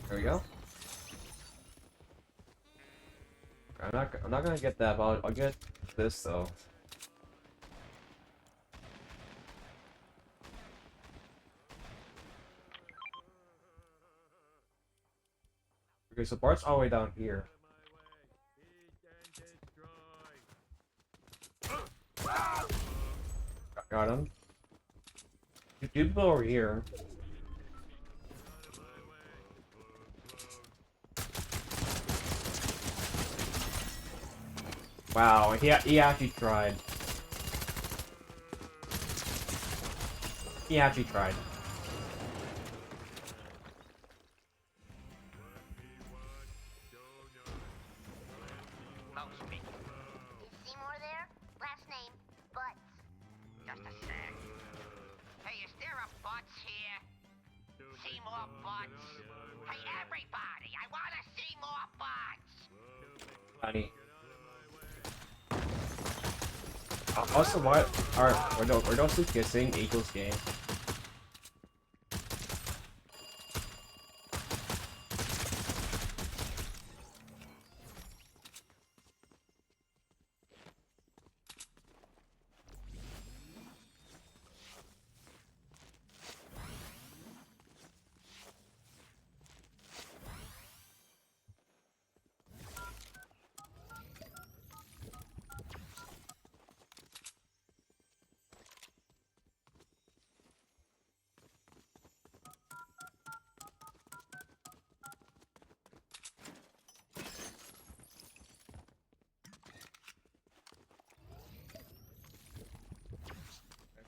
There we go. I'm not gonna get that, but I'll get this though. Okay, so Bart's all the way down here. Got him. Two people over here. Wow, he actually tried. He actually tried. Is Seymour there? Last name, Butts. Just a sec. Hey, is there a Butts here? Seymour Butts? Hey, everybody, I want to see more Butts! Honey. Also, what are those two kissing equals game?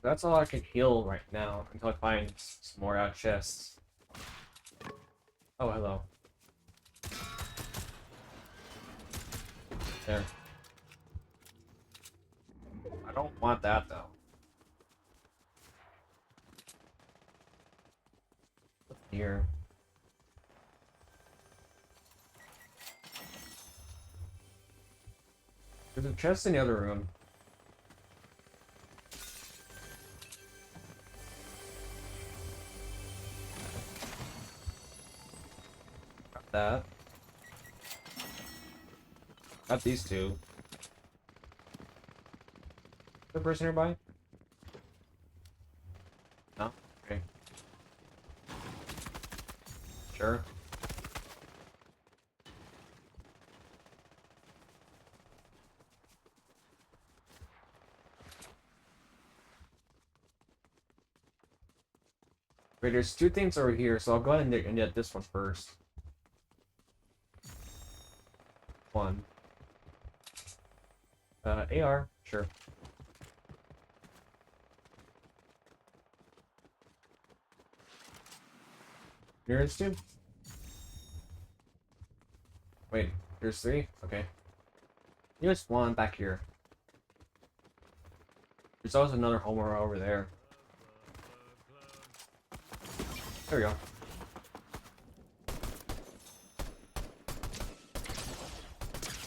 That's all I can heal right now until I find some more chests. Oh, hello. There. I don't want that though. What's here? There's a chest in the other room. That. Got these two. The person nearby? No? Okay. Sure. Wait, there's two things over here, so I'll go ahead and get this one first. One. AR, sure. Nearest two? Wait, there's three? Okay. There's one back here. There's also another homer over there. There we go.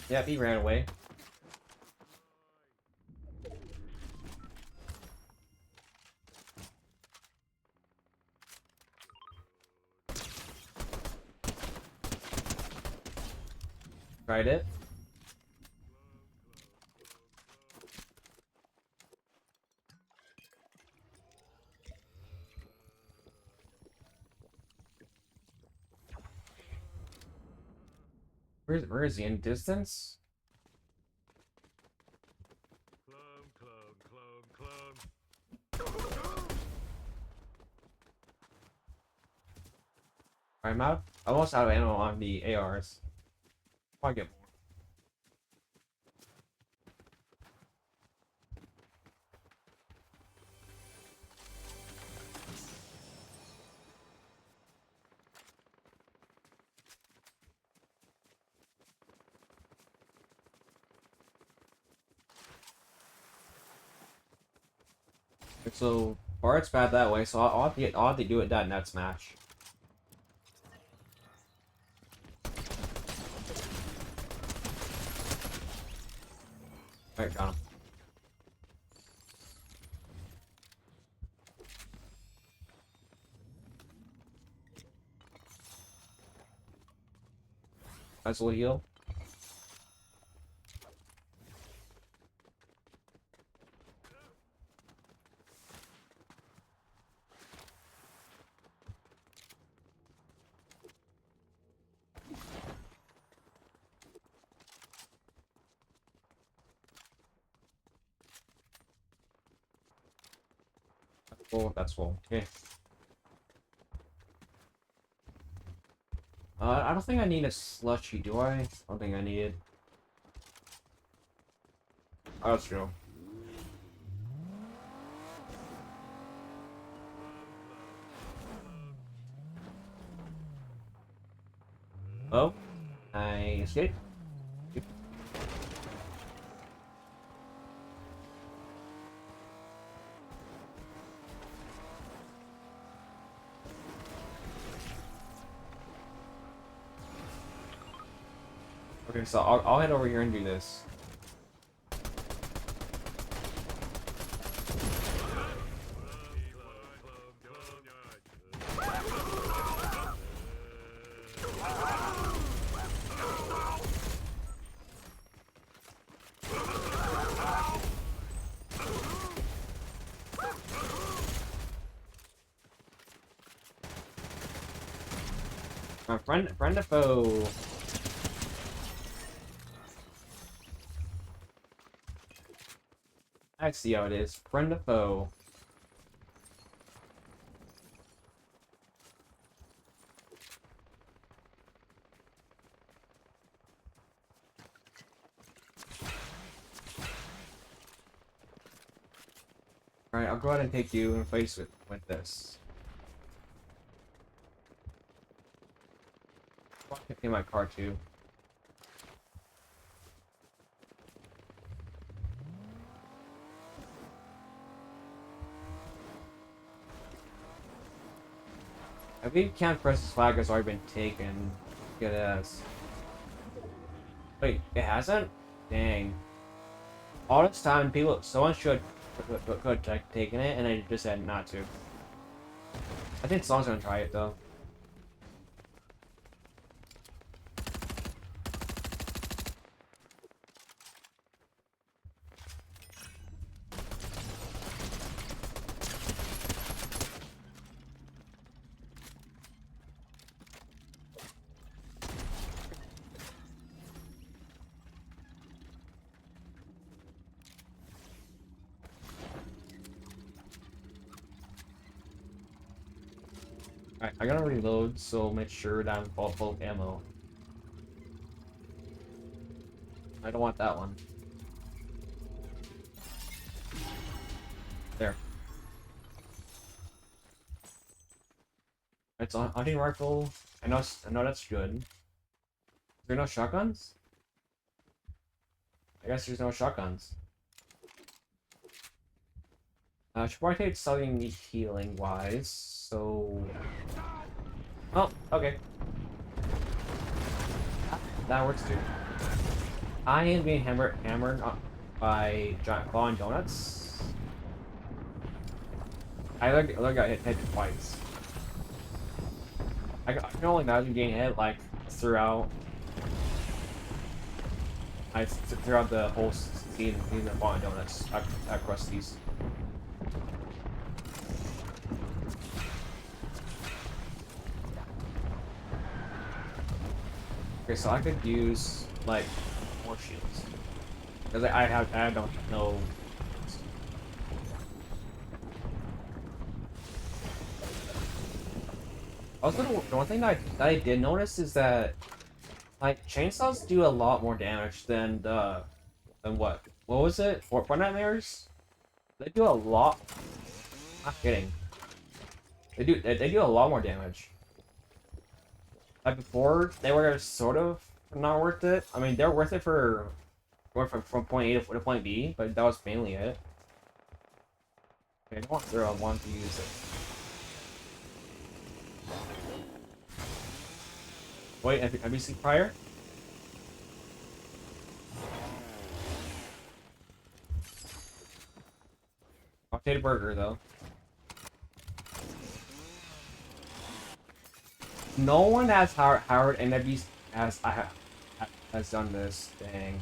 Yeah, he ran away. Tried it. Where is he in distance? I'm out. I'm almost out of ammo on the ARs. I'll get more. So Bart's bad that way, so I'll have to do it that net smash. Alright, got him. Nice little heal. Full, that's full. Okay. I don't think I need a slushy, do I? I don't think I need it. Oh, that's true. Oh, I escaped. Okay, so I'll head over here and do this. Friend of foe. I see how it is. Friend of foe. Alright, I'll go ahead and take you and replace it with this. I'll take my car too. I believe Camp Press's flag has already been taken. Good ass. Wait, it hasn't? Dang. All this time, someone should have taken it, and I just said not to. I think someone's gonna try it though. Alright, I gotta reload, so make sure that I'm full of ammo. I don't want that one. There. It's a hunting rifle. I know that's good. Is there no shotguns? I guess there's no shotguns. Should probably take something healing wise, so. Oh, okay. That works too. I am being hammered by giant claw and donuts. I got hit twice. I can only imagine getting hit like throughout throughout the whole season of claw and donuts at Krusty's. Okay, so I could use like more shields because I don't know. Also, the one thing that I did notice is that like chainsaws do a lot more damage than what was it? Fortnite mirrors? They do a lot. Not kidding. They do a lot more damage. Like before, they were sort of not worth it. I mean, they're worth it for going from point A to point B, but that was mainly it. Okay, I don't want to want to use it. Wait, have you seen prior? I'll take a burger though. No one has Howard and Nebby has done this thing.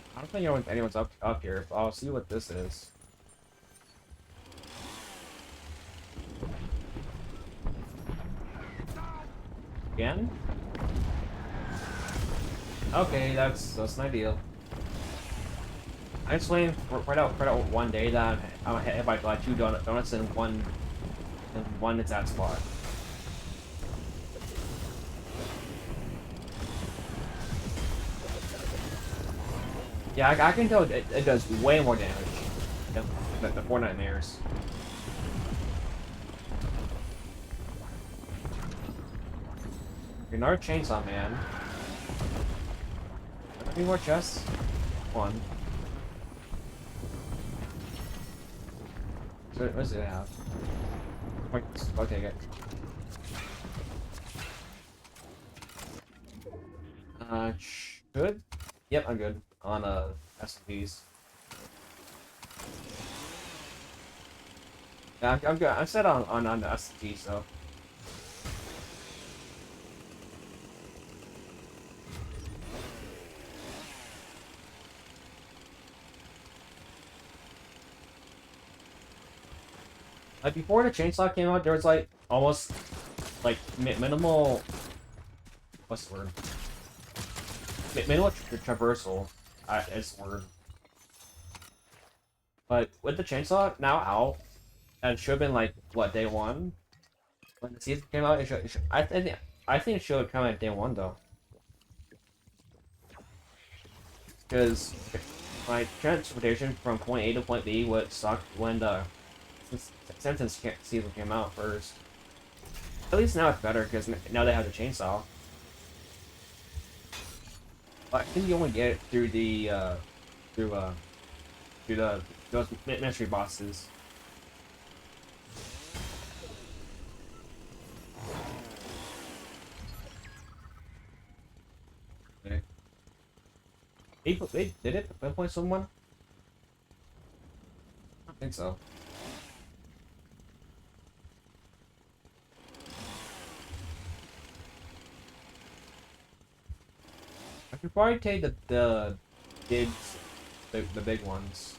I don't think anyone's up here, but I'll see what this is. Again? Okay, that's an ideal. I explained right out one day that I'm hit by like 2 donuts and one at that spot. Yeah, I can tell it does way more damage than the Fortnite mirrors. Another chainsaw man. Any more chests? One. So what does it have? Wait, I'll take it. Good? Yep, I'm good on SPs. Yeah, I'm good. I'm set on the SPs though. Like before the chainsaw came out, there was like almost like minimal. What's the word? Minimal traversal. Is the word. But with the chainsaw now out, and it should have been like what, day 1 when the season came out. I think it should have come out day 1 though, because my transportation from point A to point B would suck when the sentence season came out first. At least now it's better because now they have the chainsaw. But I think you only get it through those mystery bosses. Okay. They did it? Pinpoint someone? I don't think so. I could probably take the digs, the big ones.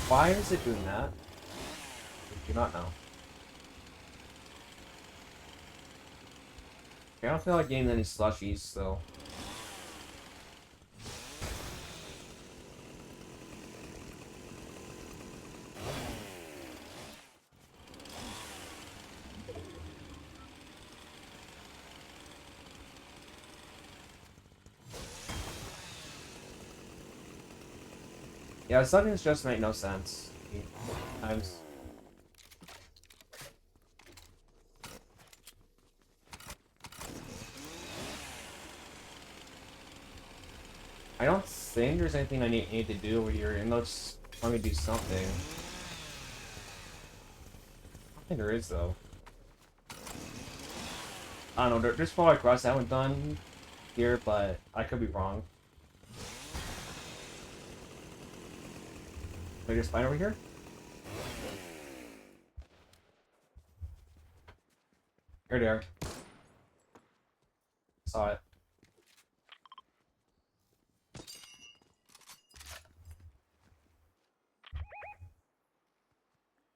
Why is it doing that? I do not know. I don't feel like getting any slushies, so. Yeah, some things just make no sense. Times. I don't think there's anything I need to do over here, and let's let me do something. I don't think there is though. I don't know. There's probably quests I haven't done here, but I could be wrong. Can I just find over here? Here they are. Saw it.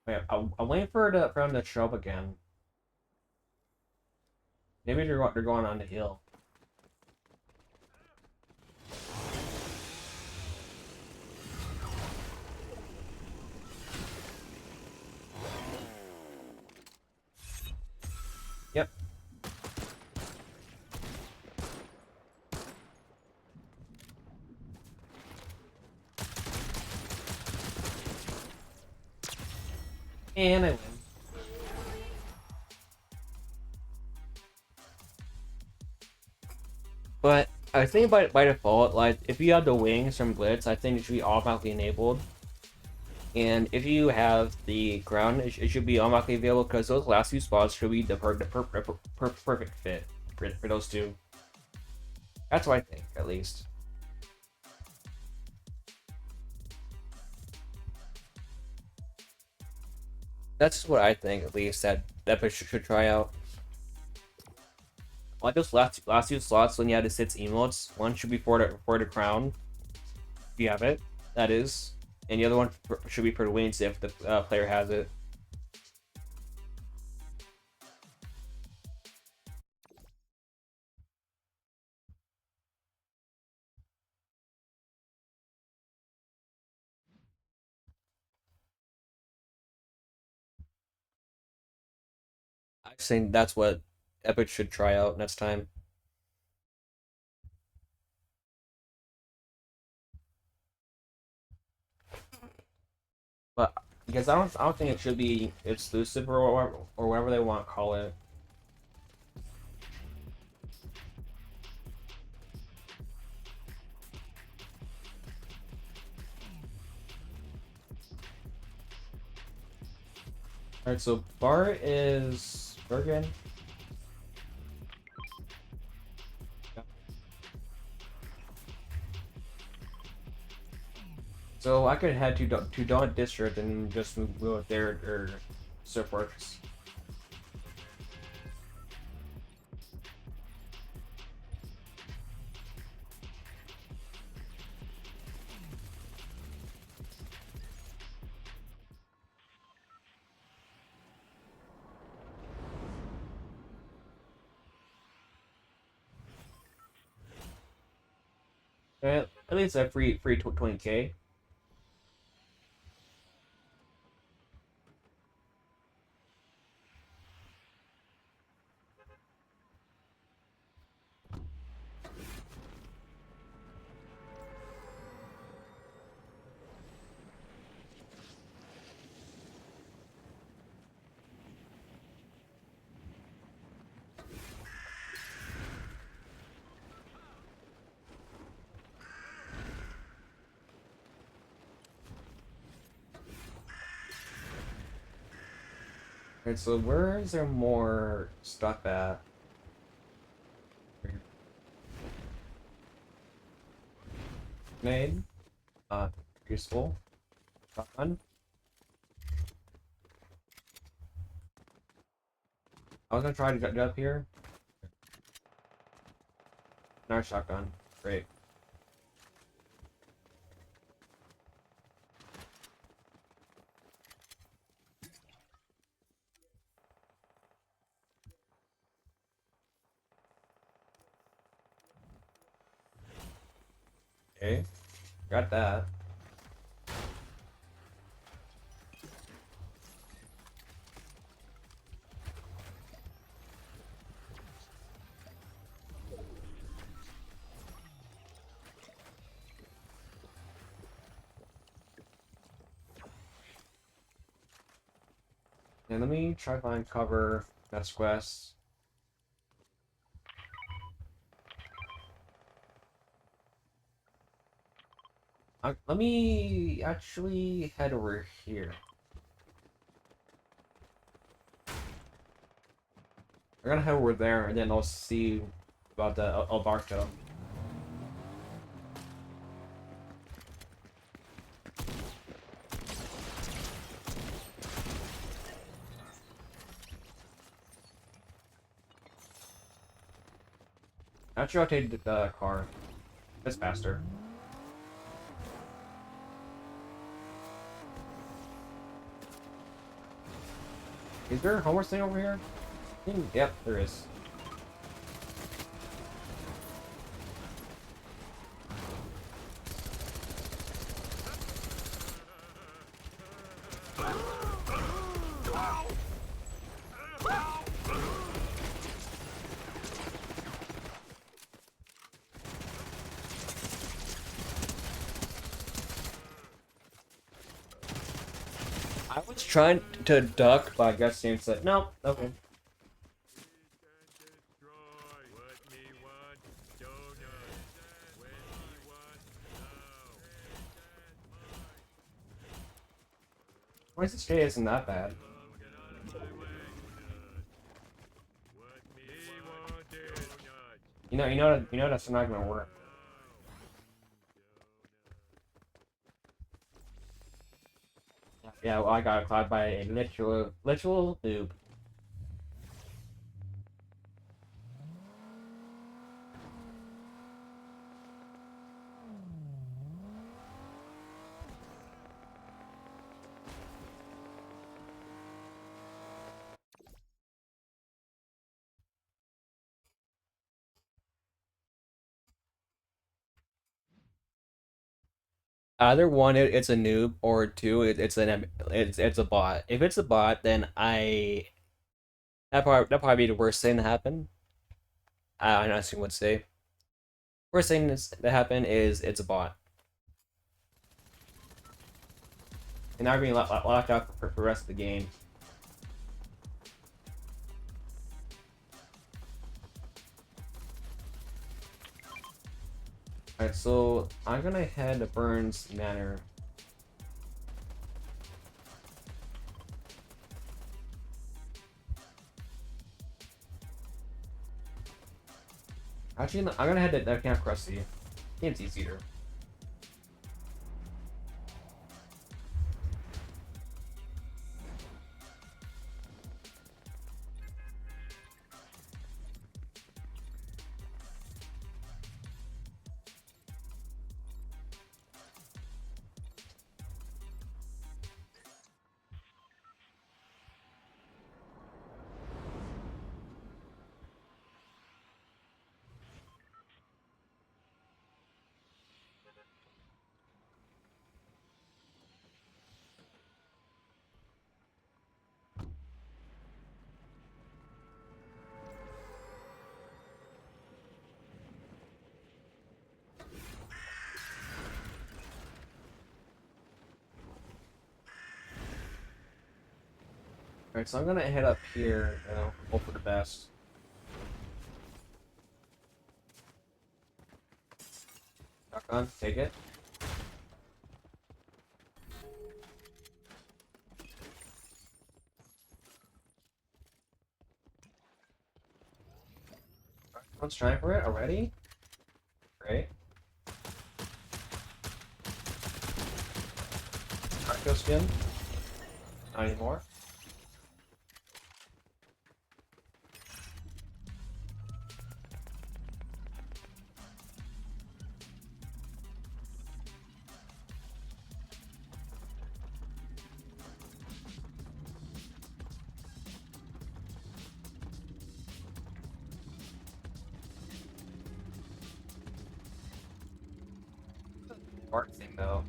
Wait, I'm waiting for them to show up again. Maybe they're going on the hill. Yep. And I win. But I think by default, like if you have the wings from Blitz, I think it should be automatically enabled. And if you have the ground, it should be automatically available because those last two spots should be the perfect fit for those two. That's what I think, at least. That's what I think, at least, that should try out. Like those last two slots when you had the 6 emotes, one should be for the crown, if you have it, that is, and the other one should be for the wings if the player has it. I think that's what Epic should try out next time. But because I don't think it should be exclusive or whatever they want to call it. Alright, so Bart is Bergen. So I could head to Dawn District and just move there or Surf Works. At least a free 20K. Alright, so where is there more stuff at? Grenade. Useful. Shotgun. I was gonna try to get up here. Another shotgun. Great. Okay. Got that. And let me try to find cover, best quest. Let me actually head over here. We're gonna head over there, and then I'll see about the Albarco. Actually, I'll take the car. It's faster. Is there a homeless thing over here? Yep, there is. I was trying to duck, but I guess James said, no, okay. Why is this day isn't that bad? You know that's not gonna work. Yeah, well, I got caught by a literal noob. Either one, it's a noob, or two, it's a bot. If it's a bot, then that probably be the worst thing to happen. I honestly would say worst thing that happen is it's a bot, and I'm being locked out for the rest of the game. Alright, so I'm gonna head to Burns Manor. Actually, I'm gonna head to Camp Krusty. Game's easier. Alright, so I'm gonna head up here, hope for the best. Shotgun, take it. Someone's trying for it already? Great. Arco skin? Not anymore. Smart thing though.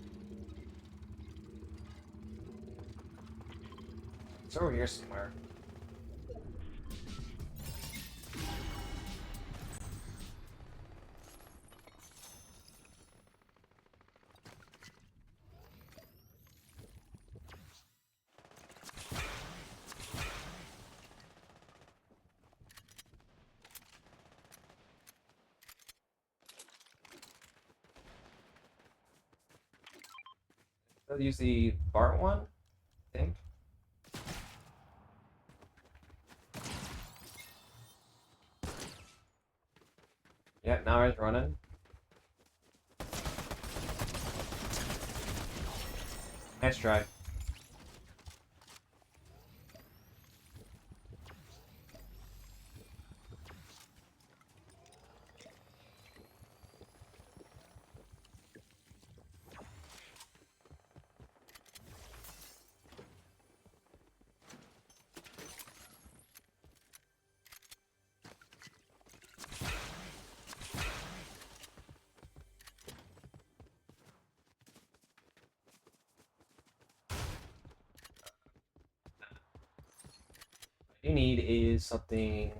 It's over here somewhere. I'll use the Bart one, I think. Yeah, now it's running. Nice try. What you need is something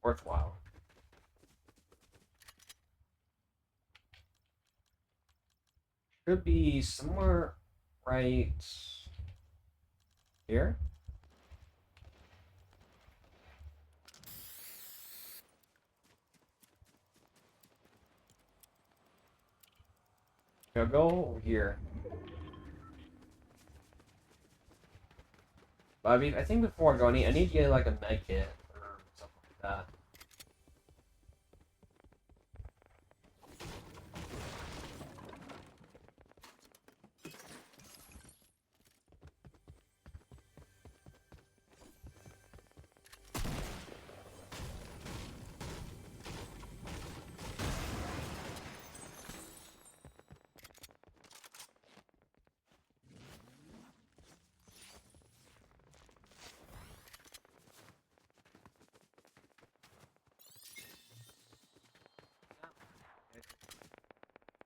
worthwhile. Should be somewhere right here. Go over here. But I think before I go, I need to get like a med kit or something like that.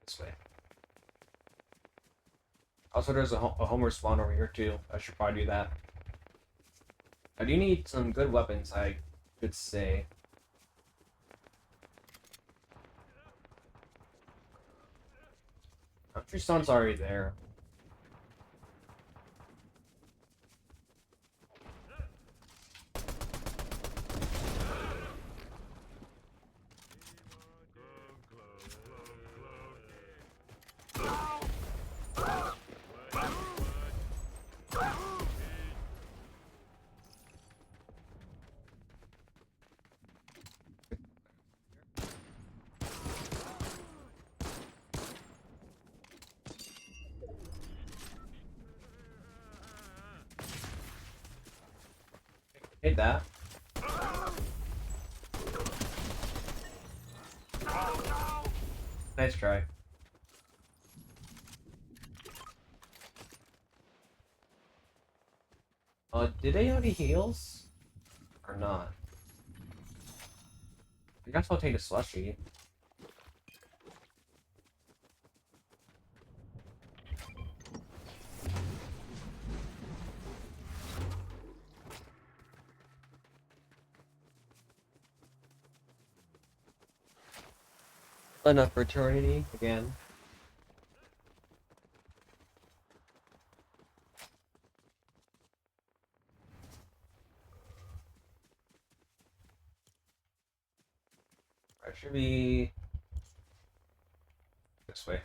This way. Also, there's a home respawn over here too. I should probably do that. I do need some good weapons, I could say. I'm sure sun's already there. Hit that. Nice try. Did they have any heals? Or not? I guess I'll take a slushy. Enough for eternity again. I should be this way.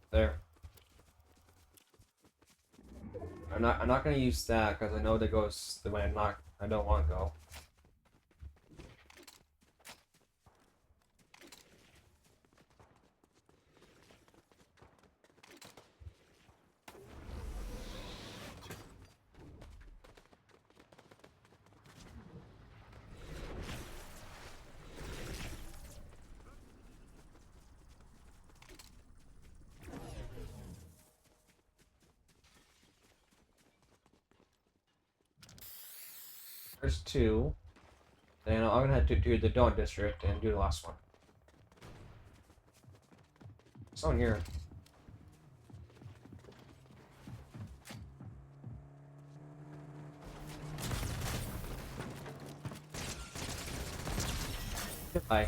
There. I'm not gonna use that because I know that goes the way I don't want to go. There's two. Then I'm gonna have to do the Dawn District and do the last one. It's on here. Goodbye.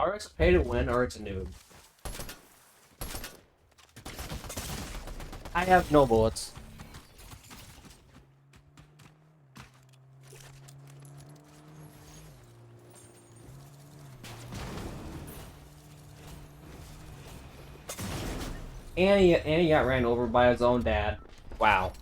Or it's a pay to win, or it's a noob. I have no bullets. And he got ran over by his own dad. Wow.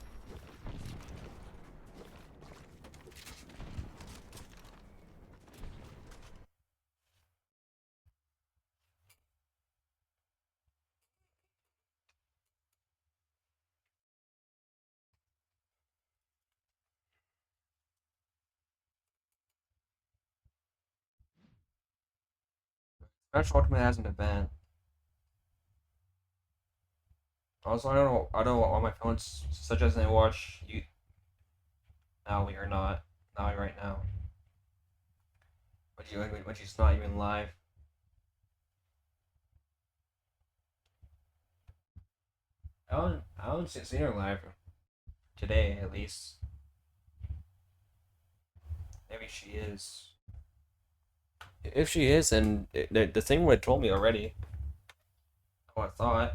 Smash Ultimate has an event. Also, I don't know why my phone's suggesting I watch you. Now we are not. Not right now. But she's not even live. I haven't seen her live today, at least. Maybe she is. If she is, then the thing would have told me already. Oh, I thought.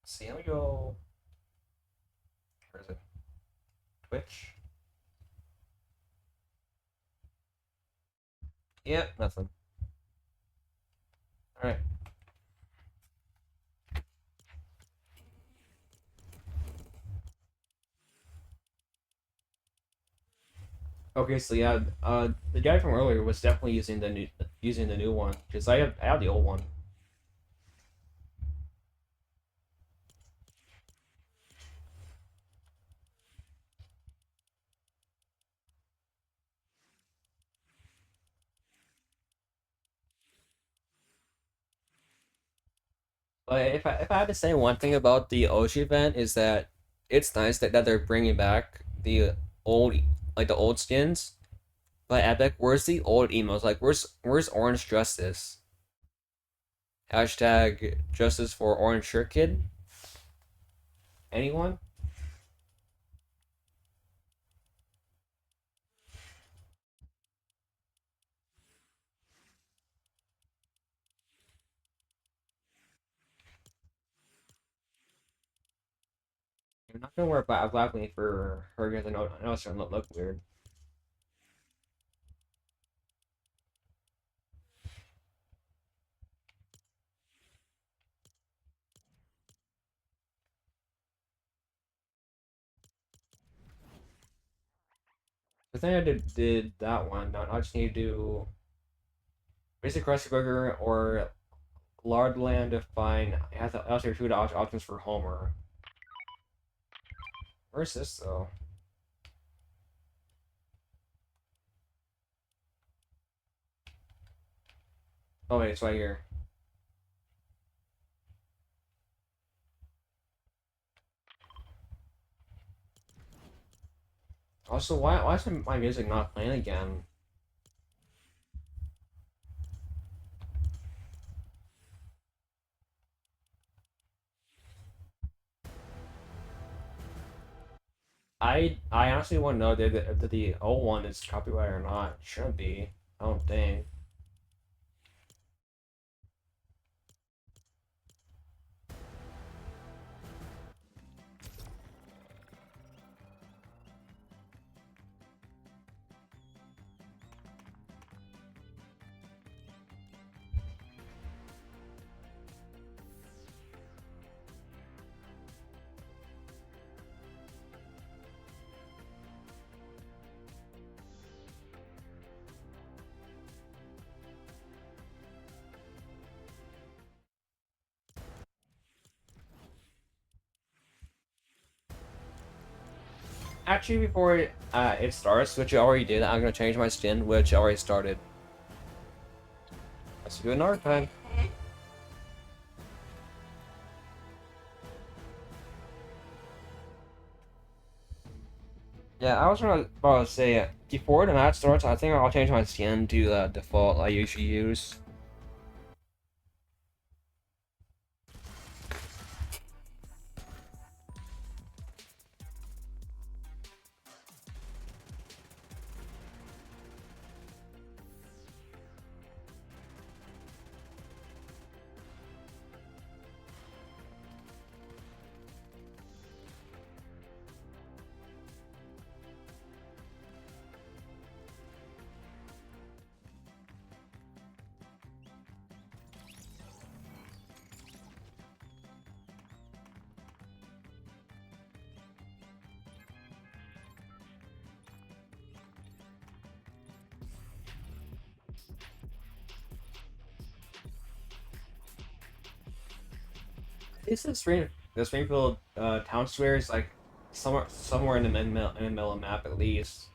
See, let me go. Where is it? Twitch? Yep, nothing. Alright. Okay, so yeah, the guy from earlier was definitely using the new one because I have the old one. But if I had to say one thing about the OG event is that it's nice that they're bringing back the old the old skins. But Epic, where's the old emos? Like where's Orange Justice? Hashtag Justice for Orange Shirt Kid. Anyone? I'm not gonna wear a black wing for her because I know it's gonna look weird. I think I did that one. Now I just need to do basic crusty burger or Lardland to find. I have to also two options for Homer. Where's this though? Oh wait, it's right here. Also, why is my music not playing again? I honestly want to know that the old one is copyrighted or not. It shouldn't be. I don't think. Actually, before it starts, which you already did, I'm gonna change my skin, which already started. Let's do another time. Yeah, I was about to say before the match starts, I think I'll change my skin to the default I usually use. Is the Springfield town square is like somewhere in the middle of the map at least.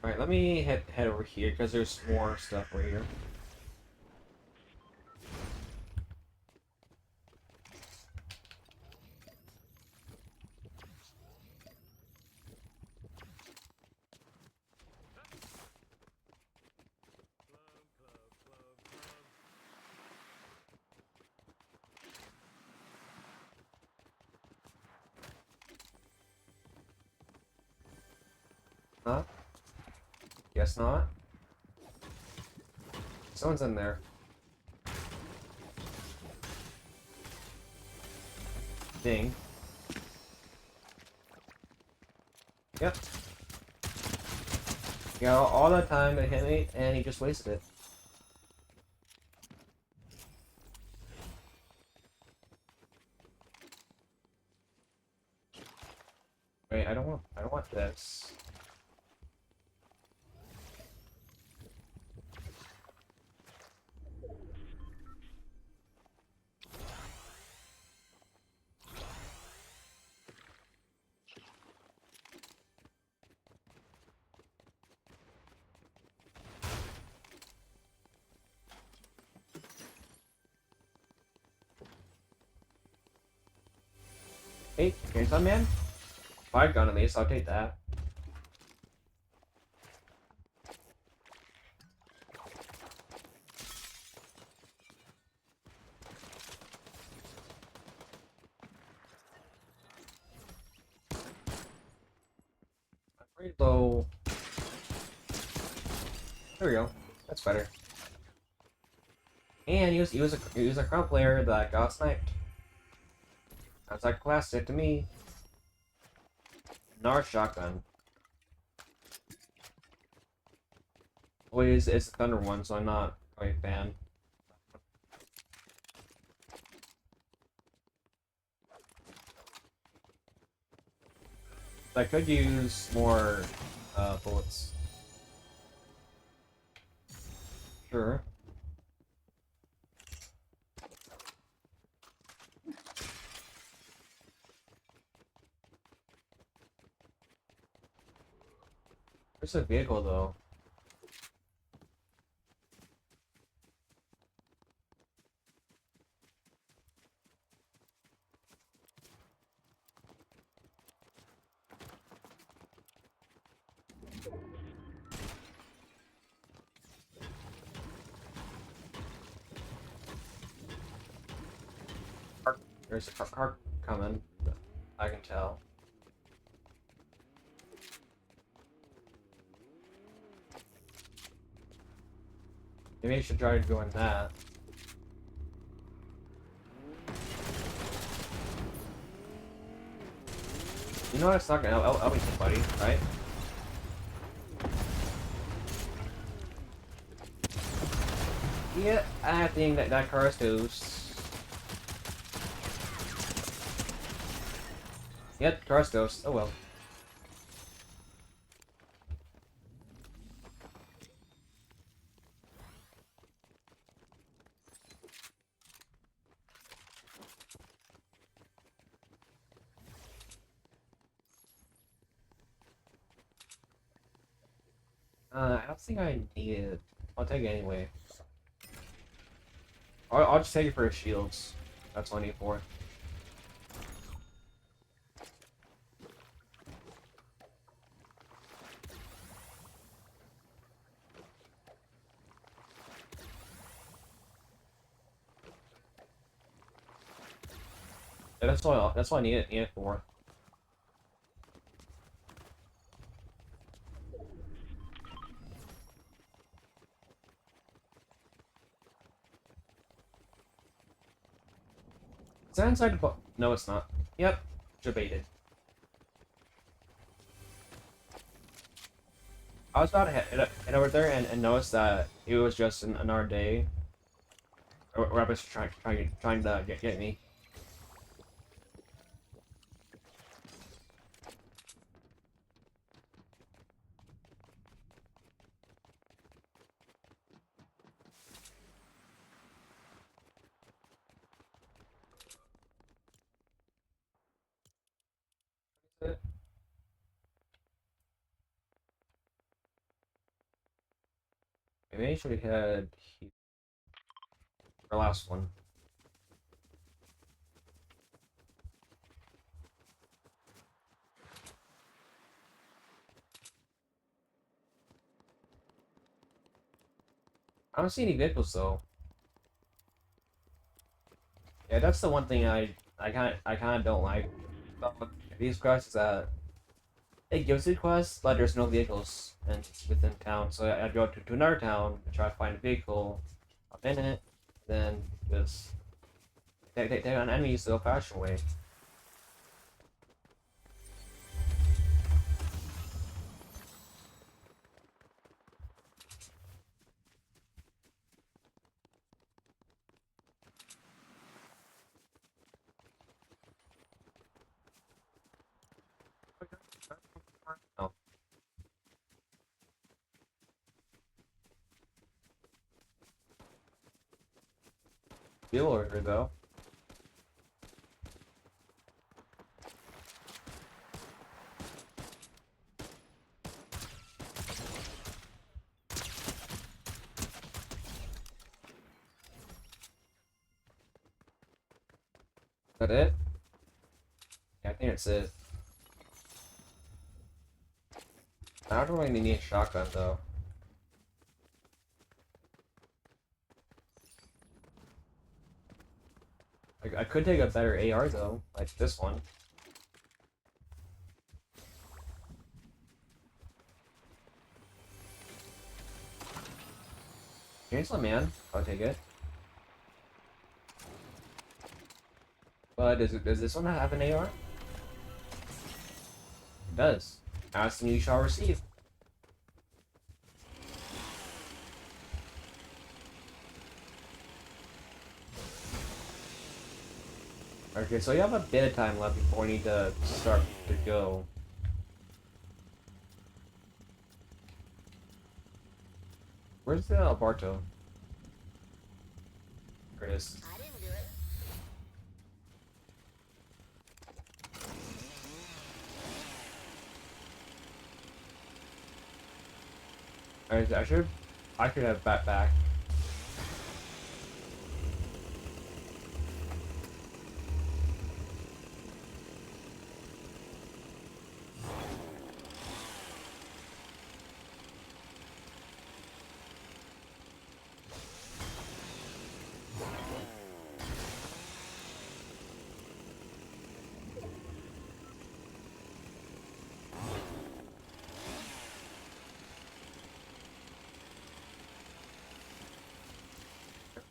All right, let me head over here because there's more stuff right here. Huh? Guess not. Someone's in there. Ding. Yep. He got all that time to hit me, and he just wasted it. Wait, I don't want this. Hey, here's my man. Fire gun at least, I'll take that. I'm pretty low. There we go. That's better. And he was a crown player that got sniped. That's like classic to me. Nar shotgun. Always it's the thunder one, so I'm not quite a fan. I could use more bullets. Sure. Where's the vehicle though? There's a car coming. I can tell. Maybe I should try doing that. You know what? It's not gonna help me, buddy, right? Yeah, I think that car is toast. Yep, car's ghost. Oh well. I don't think I need it. I'll take it anyway. I'll just take it for his shields. That's all I need for it. Yeah, that's all I need it for. Is that inside the book? No, it's not. Yep, debated. I was about to head over there and notice that it was just another day. Rabbit's trying to get me. Maybe I should head here. Our last one. I don't see any vehicles though. Yeah, that's the one thing I kind of don't like about these quests is that it gives you quests, but there's no vehicles within town. So I'd go to another town and try to find a vehicle, hop in it, then just take on enemies the old-fashioned way. Oh, feel over here though. Is that it? Yeah, I think that's it. I don't really need a shotgun though. I could take a better AR though, like this one. Chainsaw Man, I'll take it. But does this one have an AR? It does. Ask and you shall receive. Okay, so you have a bit of time left before we need to start to go. Where's the Alberto? There it is. I didn't do it. Alright, I should have back.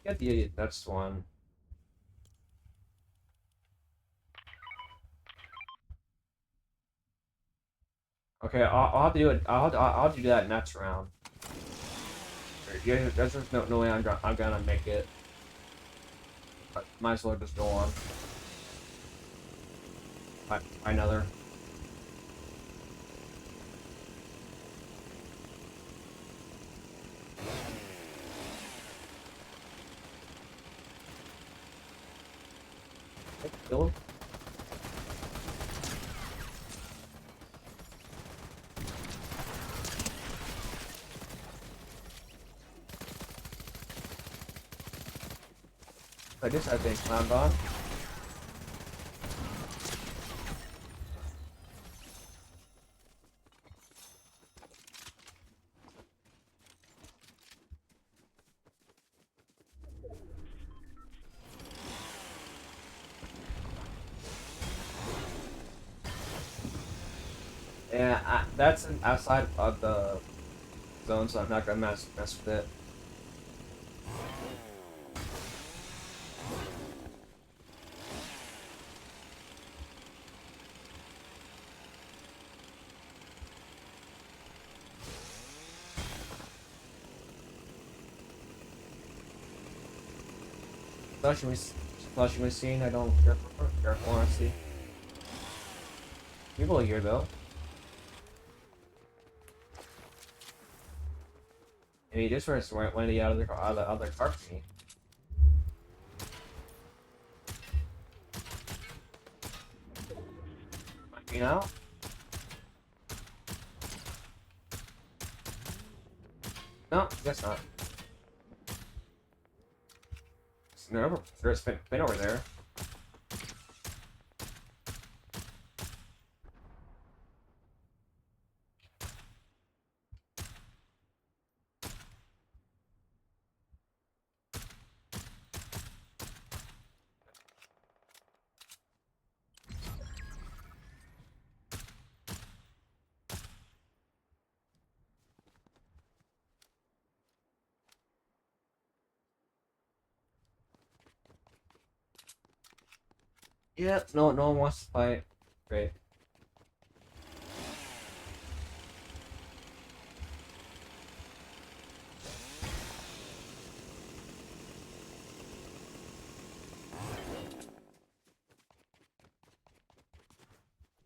Get the next one. Okay, I'll have to do it. I'll have to do that next round. Yeah, there's just no way I'm gonna make it. But might as well just go on. Find another. Kill him. I think land on. Yeah, that's outside of the zone, so I'm not gonna mess with it. Flushing machine, I don't care for. Careful, honestly. People here though. And he just went of the other car for me. You know? No, guess not. There's been over there. Yeah, no one wants to fight. Great.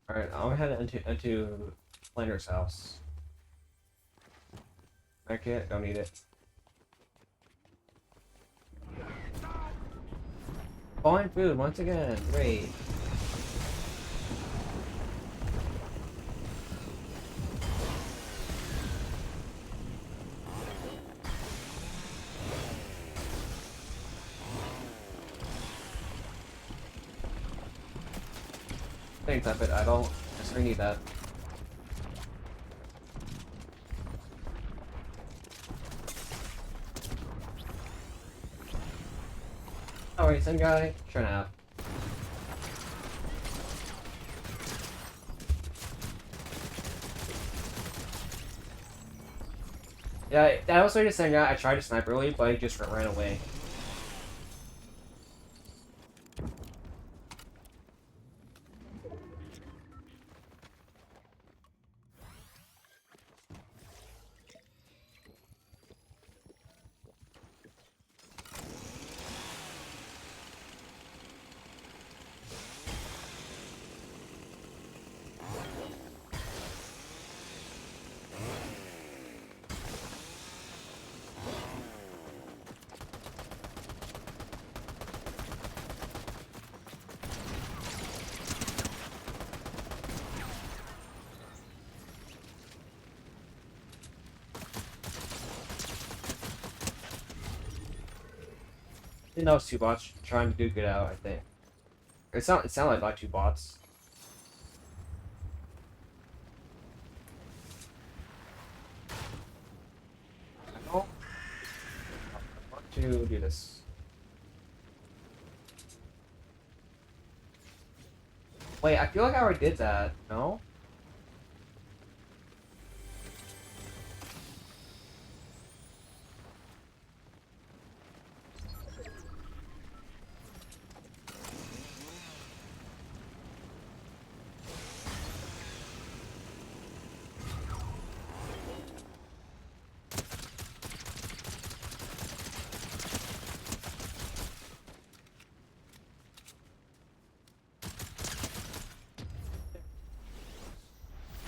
Alright, I'm heading into Flander's house. Okay, don't need it. Fine food once again. Great. Thanks, I don't necessarily need that. Alright, some guy, turn out. Yeah, that was the same guy. I tried to snipe early, but he just ran away. I think that was two bots trying to duke it out, I think. It sounded like two bots. I want to do this. Wait, I feel like I already did that, no?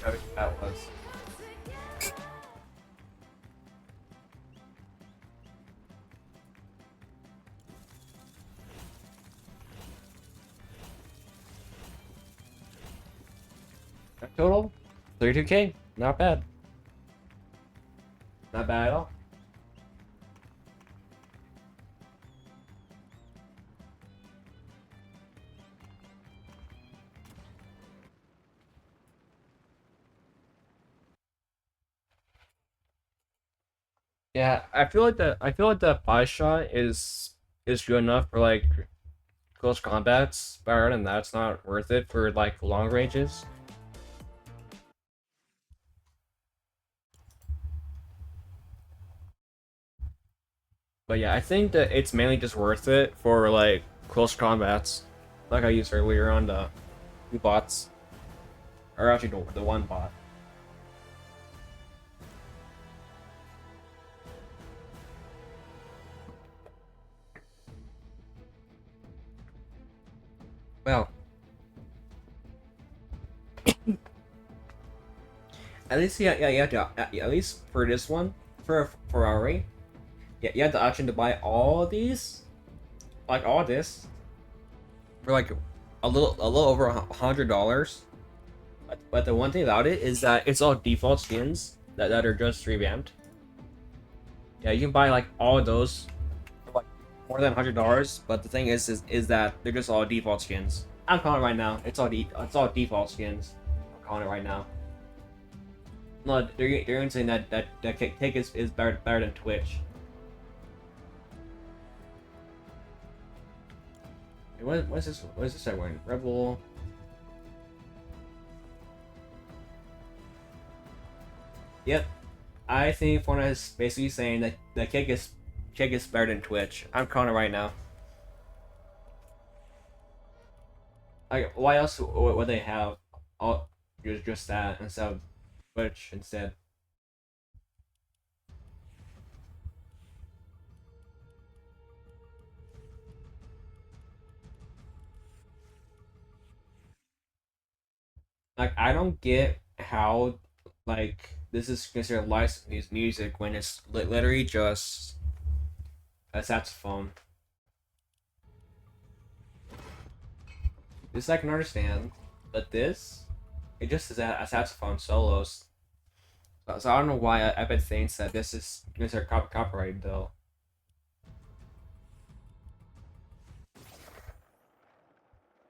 I think that was. Total? 32K? Not bad. Not bad at all. Yeah, I feel like the buy shot is good enough for like close combats, but other than that, it's not worth it for like long ranges. But yeah, I think that it's mainly just worth it for like close combats, like I used earlier on the two bots, or actually the one bot. Well, at least yeah, you have to at least for this one, for Ferrari, yeah, you have the option to buy all these, like all this, for like a little over $100. But the one thing about it is that it's all default skins that are just revamped. Yeah, you can buy like all of those for like more than $100. But the thing is that they're just all default skins. I'm calling it right now. It's all default skins. I'm calling it right now. No, they're going to say that Kick is better than Twitch. Wait, what is this? What is this I wearing? Rebel. Yep, I think Fortnite is basically saying that the Kick is better than Twitch. I'm calling it right now. Like, why else would they have all just that instead of Twitch instead? Like, I don't get how like this is considered licensed music when it's literally just a saxophone. This I can understand, but this, it just is a saxophone solos. So I don't know why Epic thinks that this is considered copyrighted though.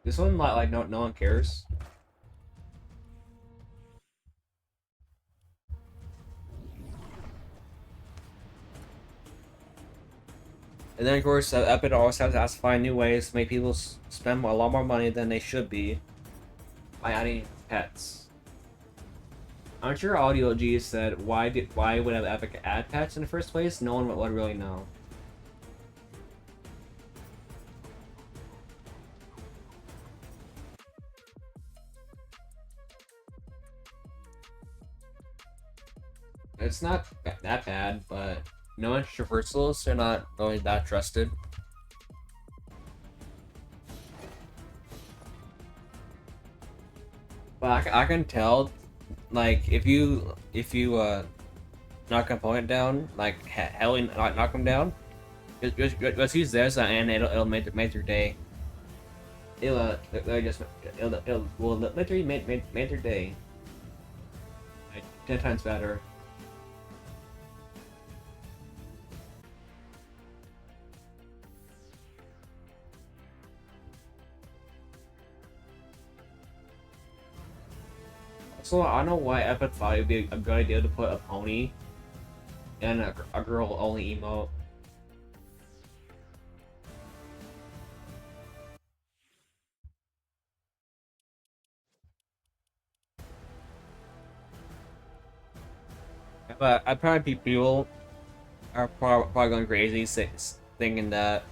This one like no one cares. And then of course Epic always has to find new ways to make people spend a lot more money than they should be by adding pets. I'm sure Audio G said why would have Epic add pets in the first place? No one would really know. It's not that bad, but no traversals are not really that trusted. But I can tell, like if you knock a opponent down, like hell knock them down, just use this and it'll make your day. It'll will literally make your day like 10 times better. So I don't know why Epic thought it'd be a good idea to put a pony and a girl only emote. But I probably people are probably going crazy thinking that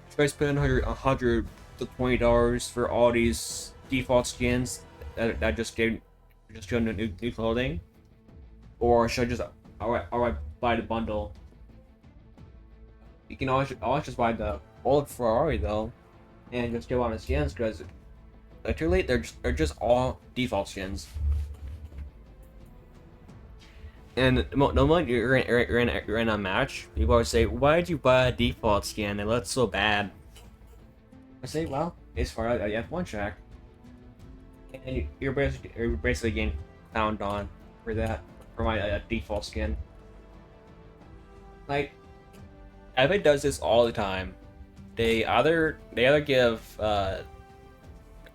should I spend $100 to $20 for all these default skins that just show new clothing, or should I just alright buy the bundle? You can always just buy the old Ferrari though, and just get on the skins because literally they're just all default skins. And no one you're in a match, people always say, "Why did you buy a default skin? It looks so bad." I say, "Well, it's for a F1 track, and you're basically getting found on for that for my default skin." Like, Epic does this all the time. They either give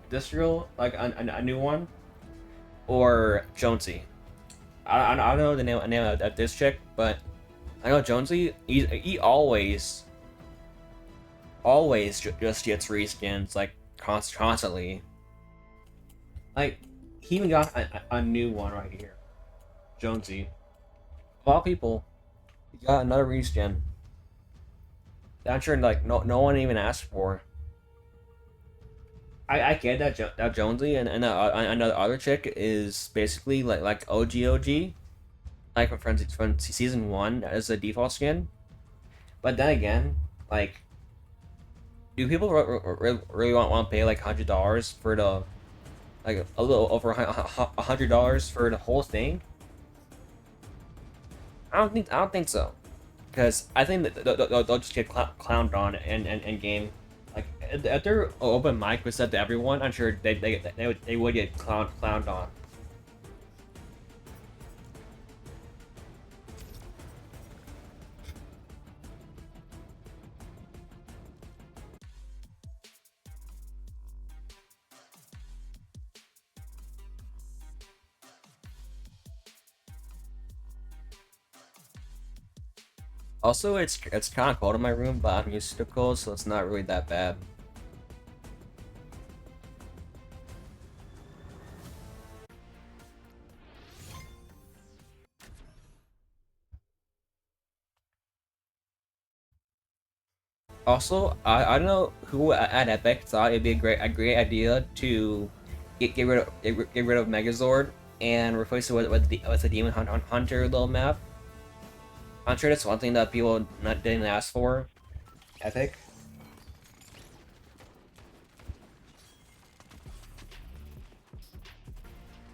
this real like a new one, or Jonesy. I don't know the name of this chick, but I know Jonesy. He always just gets reskins like constantly. Like he even got a new one right here, Jonesy. Of all people, he got another reskin. That I'm sure like no one even asked for. I get that Jonesy and another other chick is basically like OG, like from season 1 as a default skin. But then again, like do people really want to pay like $100 for the like a little over $100 for the whole thing? I don't think so. Because I think that they'll just get clowned on in game. Like if their open mic was set to everyone, I'm sure they would get clowned on. Also, it's kind of cold in my room, but I'm used to cold, so it's not really that bad. Also, I don't know who at Epic thought it'd be a great idea to get rid of Megazord and replace it with a Demon Hunter little map. I'm sure that's one thing that people didn't ask for. Epic.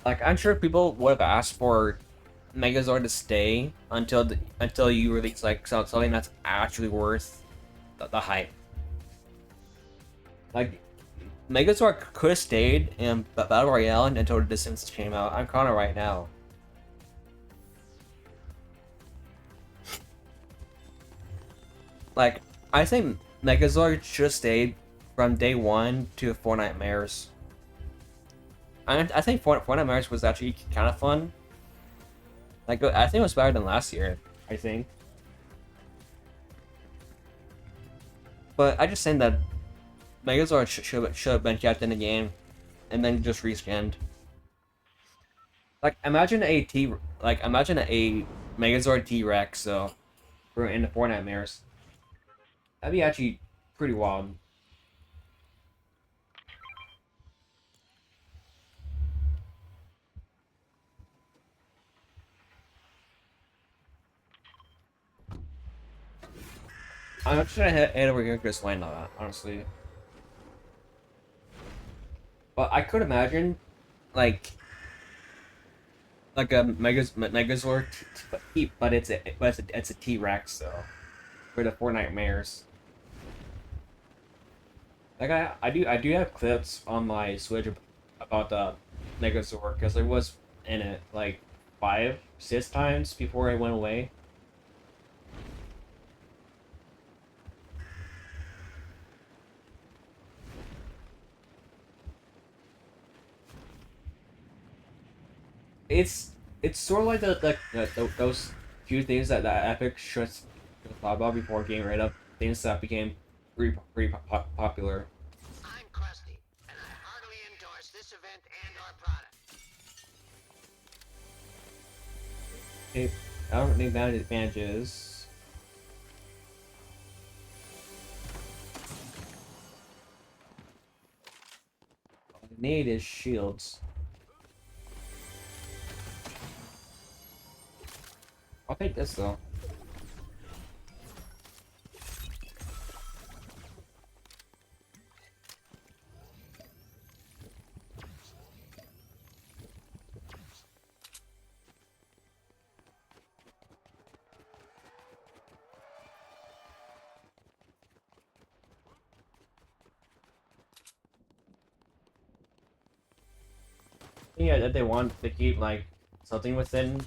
Like I'm sure people would have asked for Megazord to stay until you release like something that's actually worth the hype. Like Megazord could have stayed in Battle Royale until the Distance came out. I'm calling it right now. Like I think Megazord should have stayed from day one to Fortnite Mares. I think Fortnite Mares was actually kind of fun. Like I think it was better than last year. I think. But I just think that Megazord should have been kept in the game, and then just reskinned. Like imagine a Megazord T-Rex so for in the Fortnite Mares. That'd be actually pretty wild. I'm not sure I head over here just land on that, honestly. But I could imagine like a Megazord, but it's a T-Rex though for the Fortnite Mares. Like I do have clips on my Switch about the Megazord because I was in it like 5, 6 times before I went away. It's it's sort of like those few things that Epic should thought about before getting rid of things that became pretty popular. I'm Krusty, and I heartily endorse this event and our product. It, I don't need that advantages. All I need is shields. I'll take this though. Yeah, that they want to keep like something within,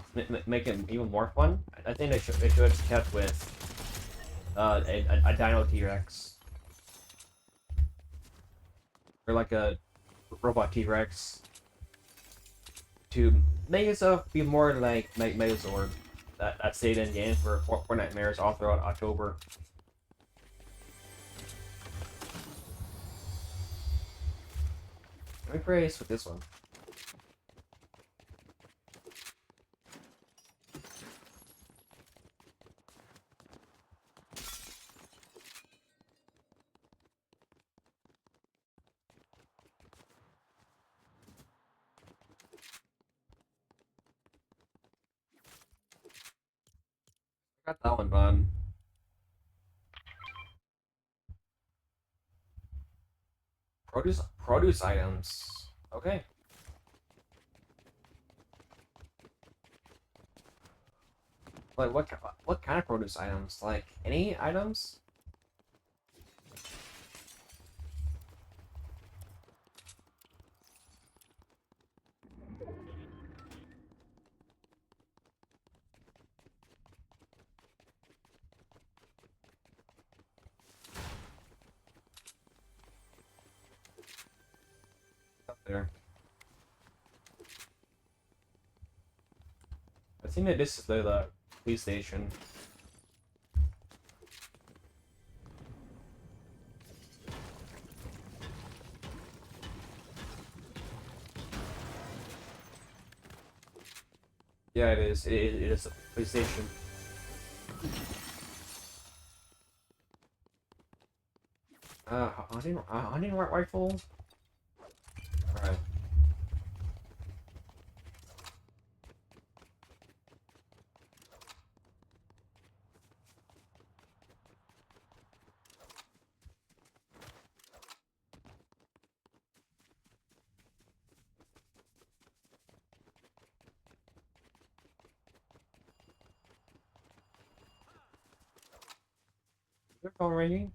make it even more fun. I think they should have kept with a Dino T-Rex or like a robot T-Rex to make itself be more like Megazord that stayed in game for Fortnite Mares all throughout October. Let me praise with this one. Got that one done. Produce items. Okay. Like what kind of produce items? Like any items? Up there. I think that this is the police station. Yeah, it is. It is a police station. Hunting rifle. All right. Is there phone ringing?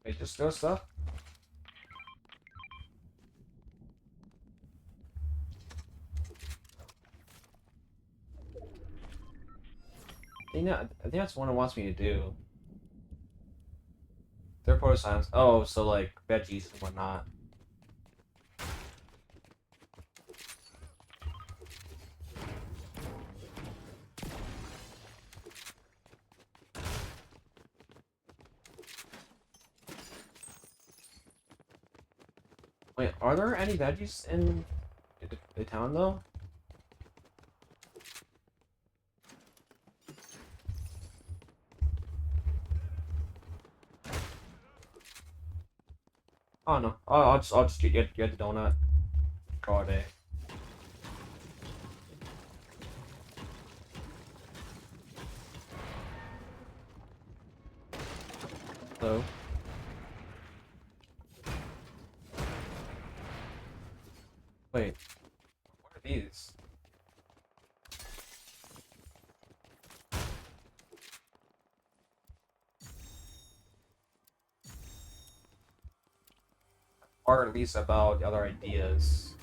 Wait, just no stuff. I think that's what it wants me to do. Third proto science. Oh, so like veggies and whatnot. Wait, are there any veggies in the town though? Oh no. Oh, I'll just get the donut. Call it a day. Hello. Wait. What are these? Or at least about the other ideas.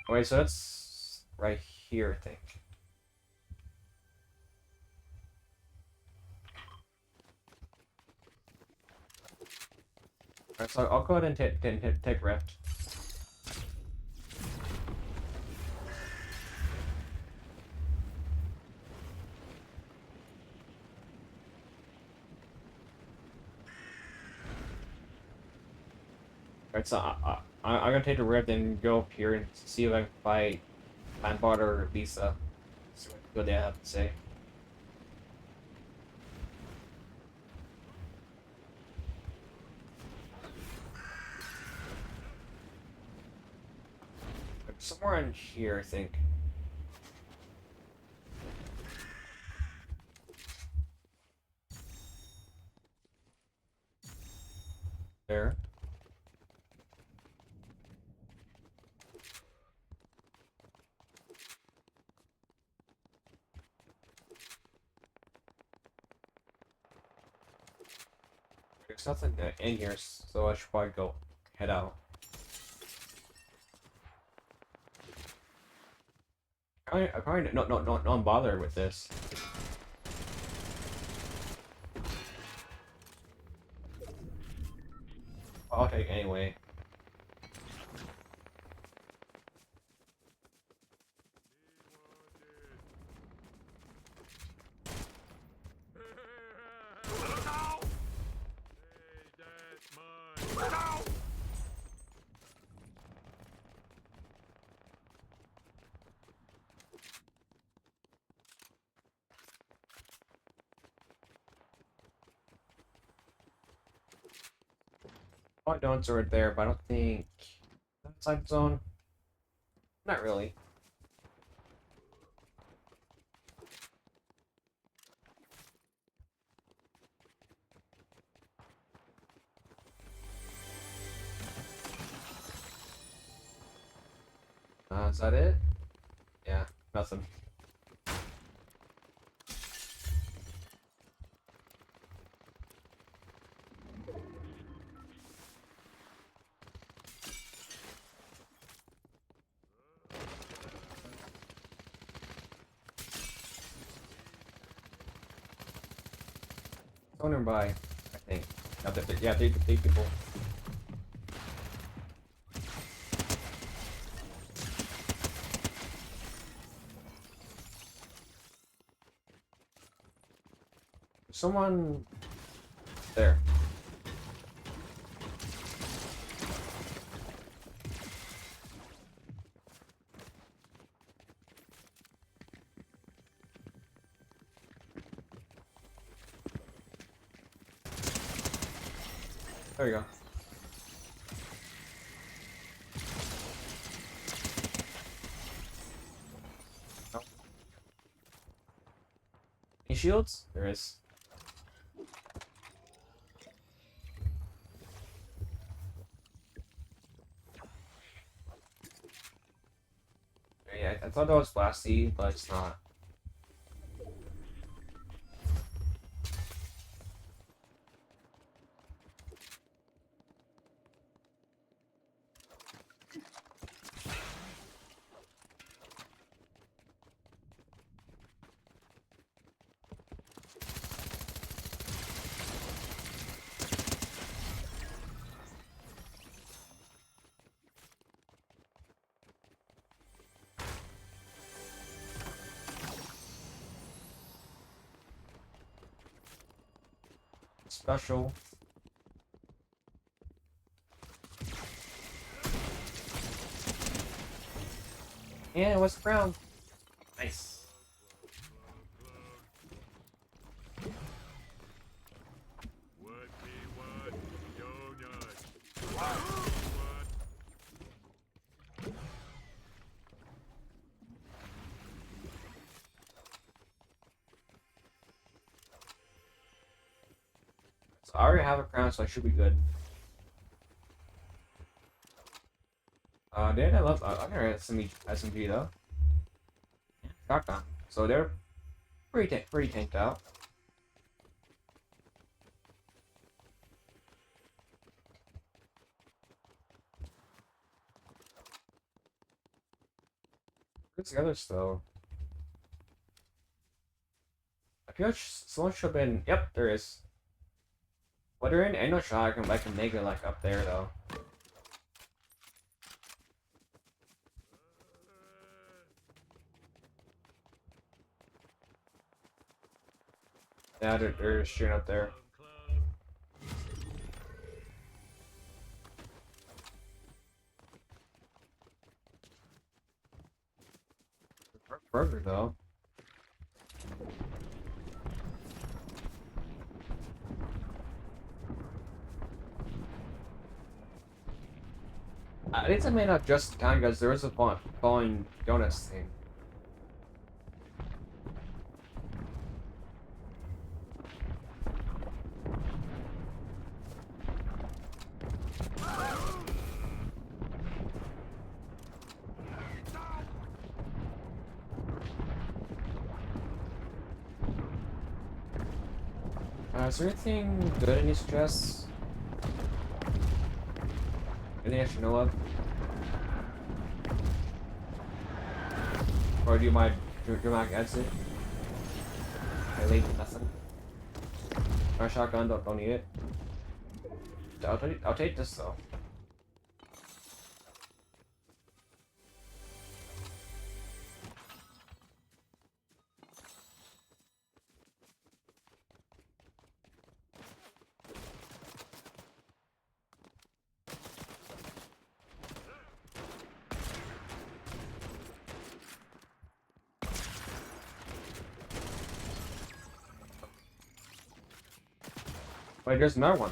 Wait, so that's right here, I think. Alright, so I'll go ahead and take Rift. Alright, so I'm gonna take the Rift and go up here and see if I can fight Landbot or Lisa. See what they have to say. Somewhere in here, I think. There. There's nothing in here, so I should probably go head out. I probably not bother with this. I'll take it anyway. Oh, donuts are there, but I don't think that's side zone. Not really. Is that it? Yeah, nothing. Someone nearby, I think. No, yeah, three people. Someone there. There you go. No. Any shields? There is. Yeah, I thought that was blasty, but it's not. Special. Yeah, what's brown? Nice. So I already have a crown, so I should be good. Did I love? I got SMG though. Shotgun. So they're pretty tanked out. Where's the others though? I feel like someone should have been. Yep, there is. What are in? Ain't no shot I can make it like up there though. Yeah, they're shooting up there. Burger though. I think I may not just time because there is a falling donuts thing. Is there anything good in these chests? Anything I should know of? Or do you mind dramatic exit? I leave with nothing. My shotgun, don't need it. I'll take this though. Wait, there's another one.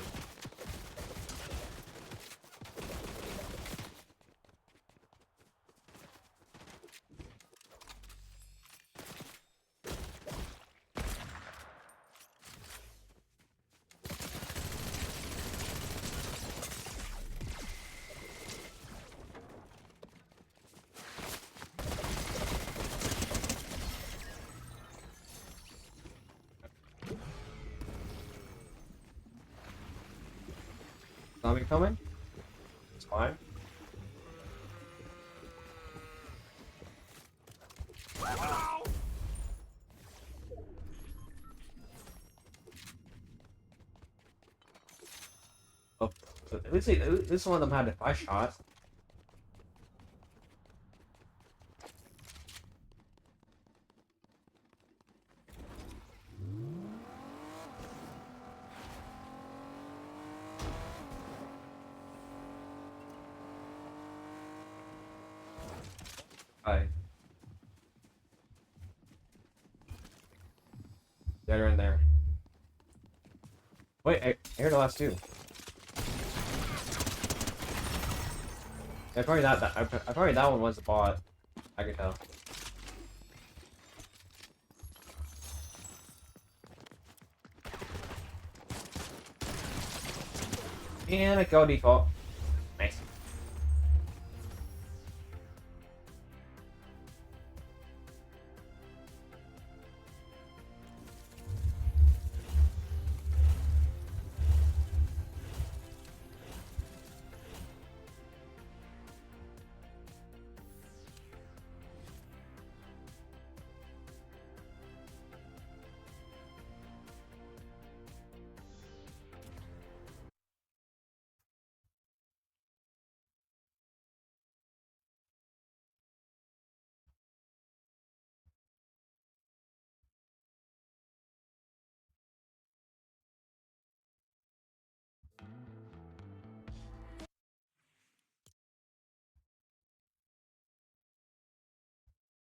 Zombie coming? It's fine. Oh, at least one of them had a 5-shot. Hi. Get her in there. Wait, I heard the last two. Yeah, probably probably that one was the bot. I could tell. And I go default. Nice.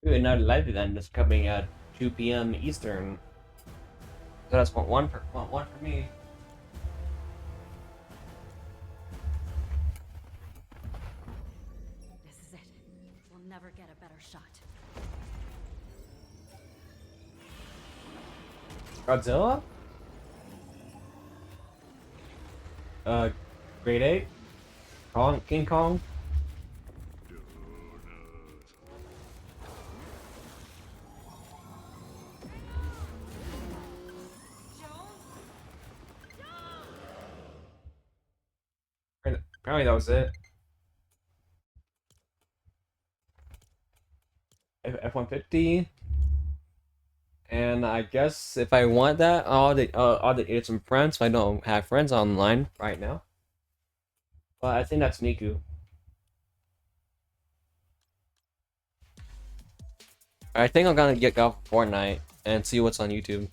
Ooh, another live event is coming at 2 p.m. Eastern. So that's one for me. This is it. We'll never get a better shot. Godzilla? Grade 8? King Kong? Apparently that was it. F-150. And I guess if I want that, I'll get some friends if I don't have friends online right now. But I think that's Niku. I think I'm gonna get off Fortnite and see what's on YouTube.